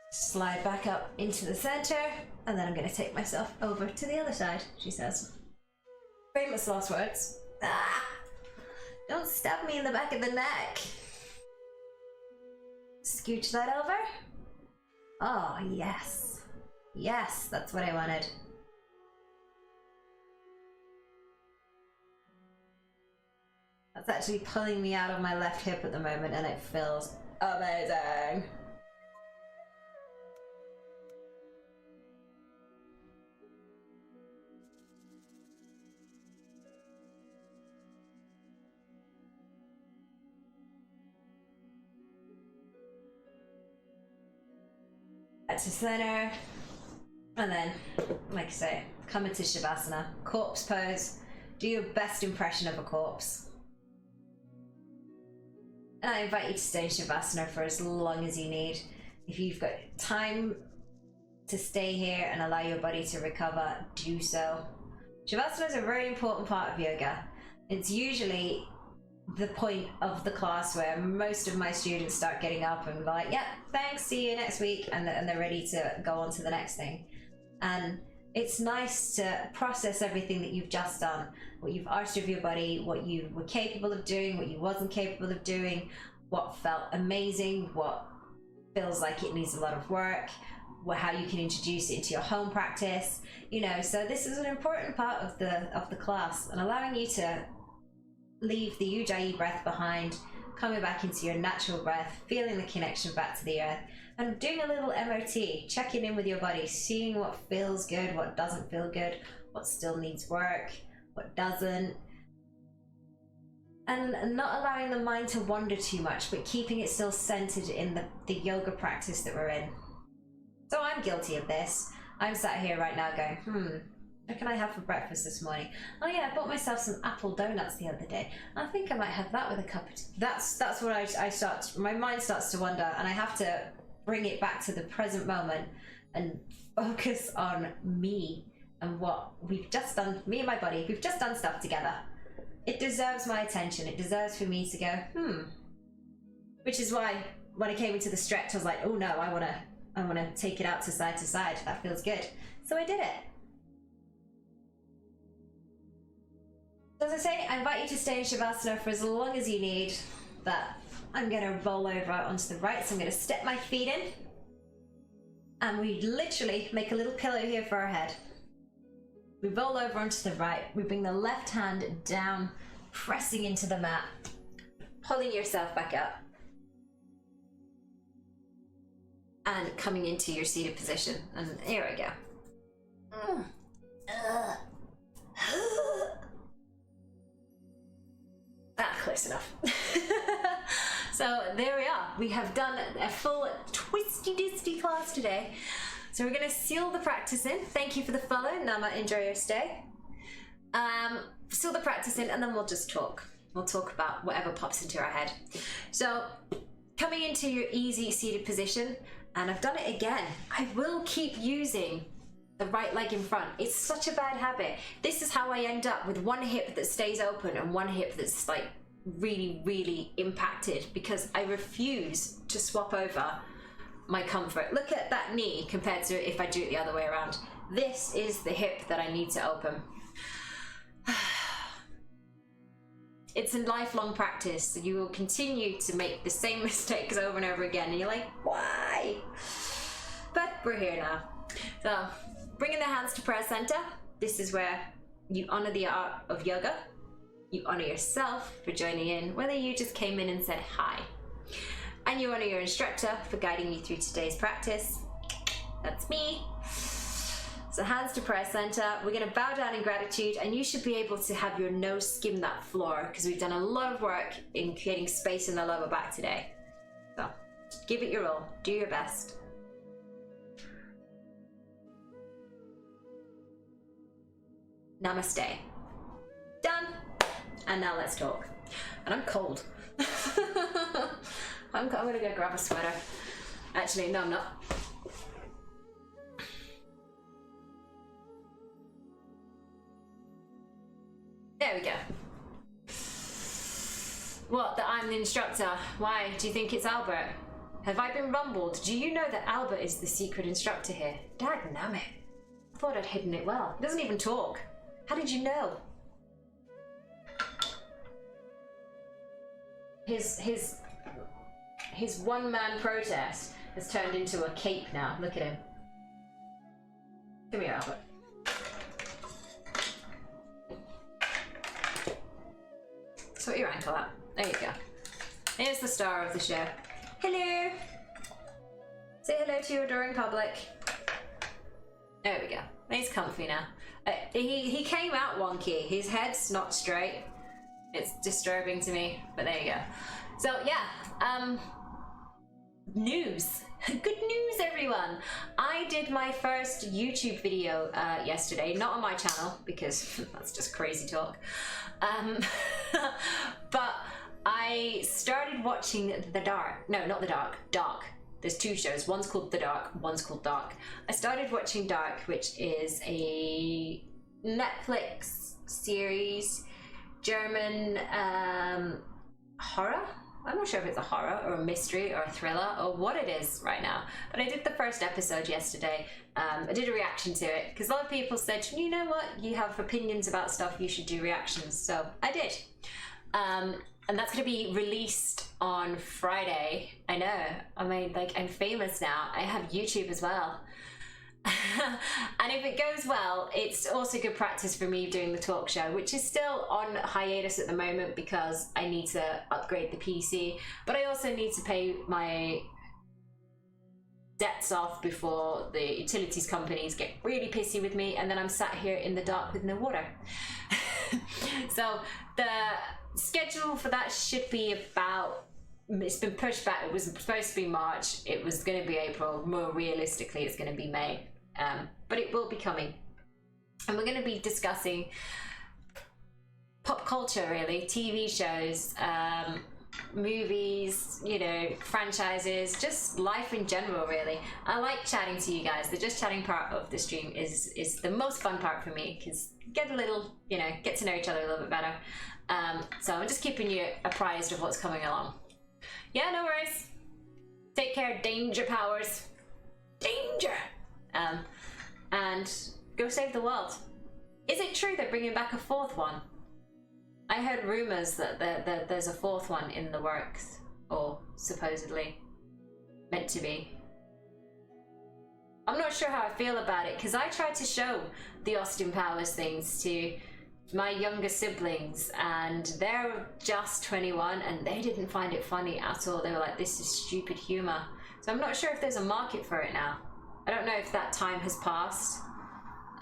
Slide back up into the center, and then I'm going to take myself over to the other side, she says. Famous last words. Ah! Don't stab me in the back of the neck. Scooch that over. Oh, yes. Yes, that's what I wanted. That's actually pulling me out of my left hip at the moment and it feels amazing. Back to center. And then, like I say, come into Shavasana. Corpse pose. Do your best impression of a corpse. And I invite you to stay in Shavasana for as long as you need. If you've got time to stay here and allow your body to recover, do so. Shavasana is a very important part of yoga. It's usually the point of the class where most of my students start getting up and like, yeah, thanks, see you next week, and they're ready to go on to the next thing. And it's nice to process everything that you've just done, what you've asked of your body, what you were capable of doing, what you wasn't capable of doing, what felt amazing, what feels like it needs a lot of work, how you can introduce it into your home practice, you know. So this is an important part of the class, and allowing you to leave the Ujjayi breath behind, coming back into your natural breath, feeling the connection back to the earth, and doing a little MOT, checking in with your body, seeing what feels good, what doesn't feel good, what still needs work, what doesn't, and not allowing the mind to wander too much, but keeping it still centered in the yoga practice that we're in. So I'm guilty of this. I'm sat here right now going, what can I have for breakfast this morning? Oh yeah, I bought myself some apple donuts the other day. I think I might have that with a cup of tea. That's what I start, my mind starts to wander, and I have to bring it back to the present moment and focus on me and what we've just done, me and my body, we've just done stuff together. It deserves my attention. It deserves for me to go, Which is why when I came into the stretch, I was like, oh no, I want to take it out to side. That feels good. So I did it. As I say, I invite you to stay in Shavasana for as long as you need, but I'm going to roll over onto the right, so I'm going to step my feet in, and we literally make a little pillow here for our head. We roll over onto the right, we bring the left hand down, pressing into the mat, pulling yourself back up, and coming into your seated position. And here we go. Close enough. So there we are. We have done a full twisty-disty class today. So we're going to seal the practice in. Thank you for the follow. Nama, enjoy your stay. Seal the practice in, and then we'll just talk. We'll talk about whatever pops into our head. So coming into your easy seated position, and I've done it again. I will keep using the right leg in front. It's such a bad habit. This is how I end up with one hip that stays open and one hip that's like really, really impacted, because I refuse to swap over my comfort. Look at that knee compared to if I do it the other way around. This is the hip that I need to open. It's a lifelong practice. You will continue to make the same mistakes over and over again, and you're like, why? But we're here now. So bringing the hands to prayer center. This is where you honor the art of yoga. You honor yourself for joining in, whether you just came in and said hi. And you honor your instructor for guiding you through today's practice. That's me. So hands to prayer center. We're going to bow down in gratitude, and you should be able to have your nose skim that floor, because we've done a lot of work in creating space in the lower back today. So give it your all. Do your best. Namaste. Done. And now let's talk. And I'm cold. I'm gonna go grab a sweater. Actually, no, I'm not. There we go. What, that I'm the instructor? Why do you think it's Albert? Have I been rumbled? Do you know that Albert is the secret instructor here? Dagnammit. I thought I'd hidden it well. He doesn't even talk. How did you know? His one-man protest has turned into a cape now. Look at him. Come here, Albert. Sort your ankle out. There you go. Here's the star of the show. Hello. Say hello to your adoring public. There we go. He's comfy now. He came out wonky. His head's not straight. It's disturbing to me, but there you go. So yeah, news. Good news, everyone. I did my first YouTube video yesterday, not on my channel because that's just crazy talk. But I started watching Dark. There's two shows. One's called The Dark, one's called Dark. I started watching Dark, which is a Netflix series, German horror. I'm not sure if it's a horror or a mystery or a thriller or what it is right now, but I did the first episode yesterday. I did a reaction to it because a lot of people said, you know what, you have opinions about stuff, you should do reactions. So I did. And that's going to be released on Friday. I know, I mean, like, I'm famous now. I have YouTube as well. And if it goes well, it's also good practice for me doing the talk show, which is still on hiatus at the moment because I need to upgrade the PC, but I also need to pay my debts off before the utilities companies get really pissy with me, and then I'm sat here in the dark with no water. So the schedule for that should be about, it's been pushed back. It was supposed to be March, it was going to be April, more realistically it's going to be May, but it will be coming, and we're going to be discussing pop culture, really, TV shows, movies, you know, franchises, just life in general, really. I like chatting to you guys. The just chatting part of the stream is the most fun part for me because get a little, you know, get to know each other a little bit better. So I'm just keeping you apprised of what's coming along. Yeah, no worries. Take care, Danger Powers. Danger! And go save the world. Is it true they're bringing back a fourth one? I heard rumours that there's a fourth one in the works, or supposedly meant to be. I'm not sure how I feel about it, because I tried to show the Austin Powers things to my younger siblings, and they're just 21, and they didn't find it funny at all. They were like, this is stupid humour. So I'm not sure if there's a market for it now. I don't know if that time has passed.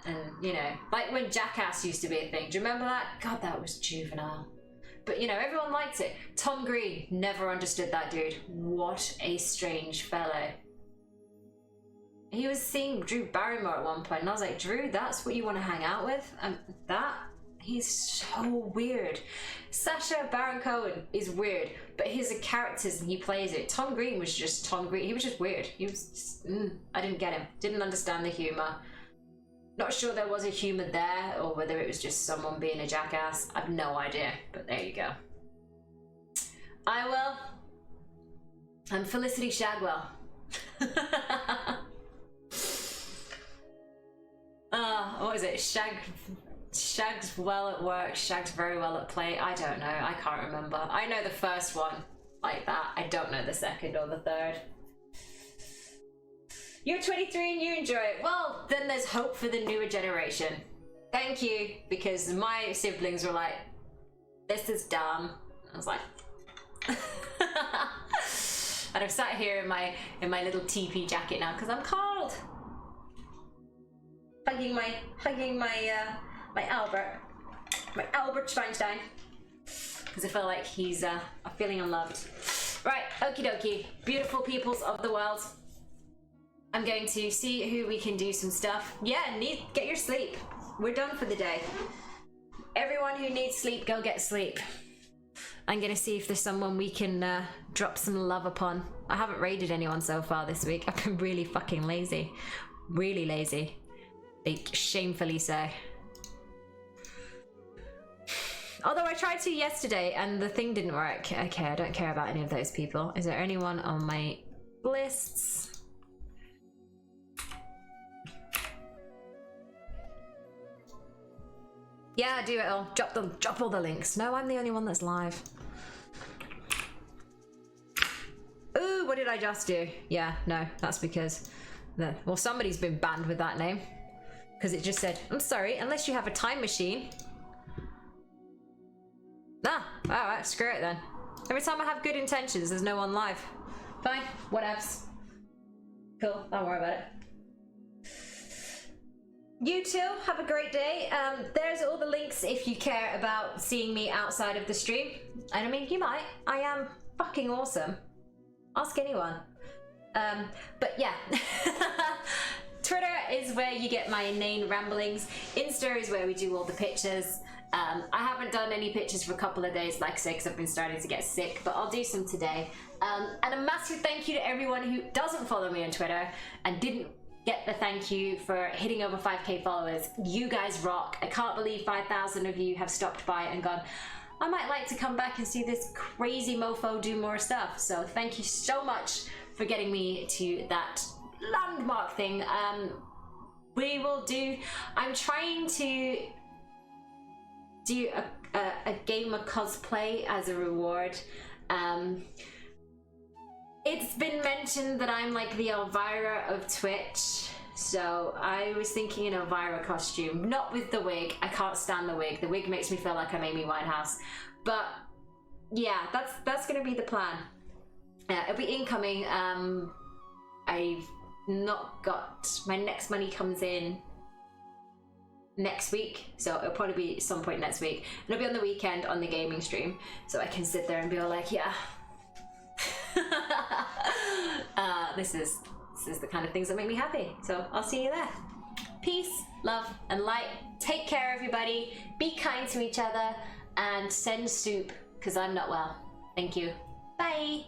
And, you know, like when Jackass used to be a thing. Do you remember that? God, that was juvenile. But, you know, everyone liked it. Tom Green, never understood that dude. What a strange fellow. He was seeing Drew Barrymore at one point, and I was like, Drew, that's what you want to hang out with? He's so weird. Sacha Baron Cohen is weird, but his characters and he plays it. Tom Green was just Tom Green. He was just weird. He was just, I didn't get him. Didn't understand the humour. Not sure there was a humour there, or whether it was just someone being a jackass. I've no idea, but there you go. I'm Felicity Shagwell. What was it? Shag's well at work, Shag's very well at play. I don't know, I can't remember. I know the first one like that. I don't know the second or the third. You're 23 and you enjoy it. Well, then there's hope for the newer generation. Thank you, because my siblings were like, this is dumb. I was like, and I'm sat here in my little teepee jacket now because I'm cold. Hugging my Albert Schweinstein, because I feel like he's feeling unloved. Right, okie dokie, beautiful peoples of the world. I'm going to see who we can do some stuff. Yeah, get your sleep. We're done for the day. Everyone who needs sleep, go get sleep. I'm gonna see if there's someone we can drop some love upon. I haven't raided anyone so far this week. I've been really fucking lazy. Really lazy. Like, shamefully so. Although I tried to yesterday and the thing didn't work. Okay, I don't care about any of those people. Is there anyone on my lists? Yeah, do it all. Drop all the links. No, I'm the only one that's live. Ooh, what did I just do? Yeah, no, that's because well, somebody's been banned with that name. Because it just said, I'm sorry, unless you have a time machine. Nah, alright, screw it then. Every time I have good intentions, there's no one live. Fine, whatevs. Cool, don't worry about it. You too, have a great day. There's all the links if you care about seeing me outside of the stream. And I mean, you might. I am fucking awesome. Ask anyone. But yeah. Twitter is where you get my inane ramblings. Insta is where we do all the pictures. I haven't done any pictures for a couple of days, like I say, because I've been starting to get sick, but I'll do some today. And a massive thank you to everyone who doesn't follow me on Twitter and didn't get the thank you for hitting over 5k followers. You guys rock. I can't believe 5,000 of you have stopped by and gone, I might like to come back and see this crazy mofo do more stuff. So thank you so much for getting me to that landmark thing. We will do, I'm trying to do a gamer cosplay as a reward. It's been mentioned that I'm like the Elvira of Twitch, so I was thinking an Elvira costume, not with the wig. I can't stand the wig. The wig makes me feel like I'm Amy Winehouse. But yeah, that's gonna be the plan. It'll be incoming. I've not got, my next money comes in next week, so it'll probably be some point next week, and it'll be on the weekend on the gaming stream, so I can sit there and be all like, yeah. This is the kind of things that make me happy. So I'll see you there. Peace, love, and light. Take care, everybody. Be kind to each other, and send soup, because I'm not well. Thank you. Bye.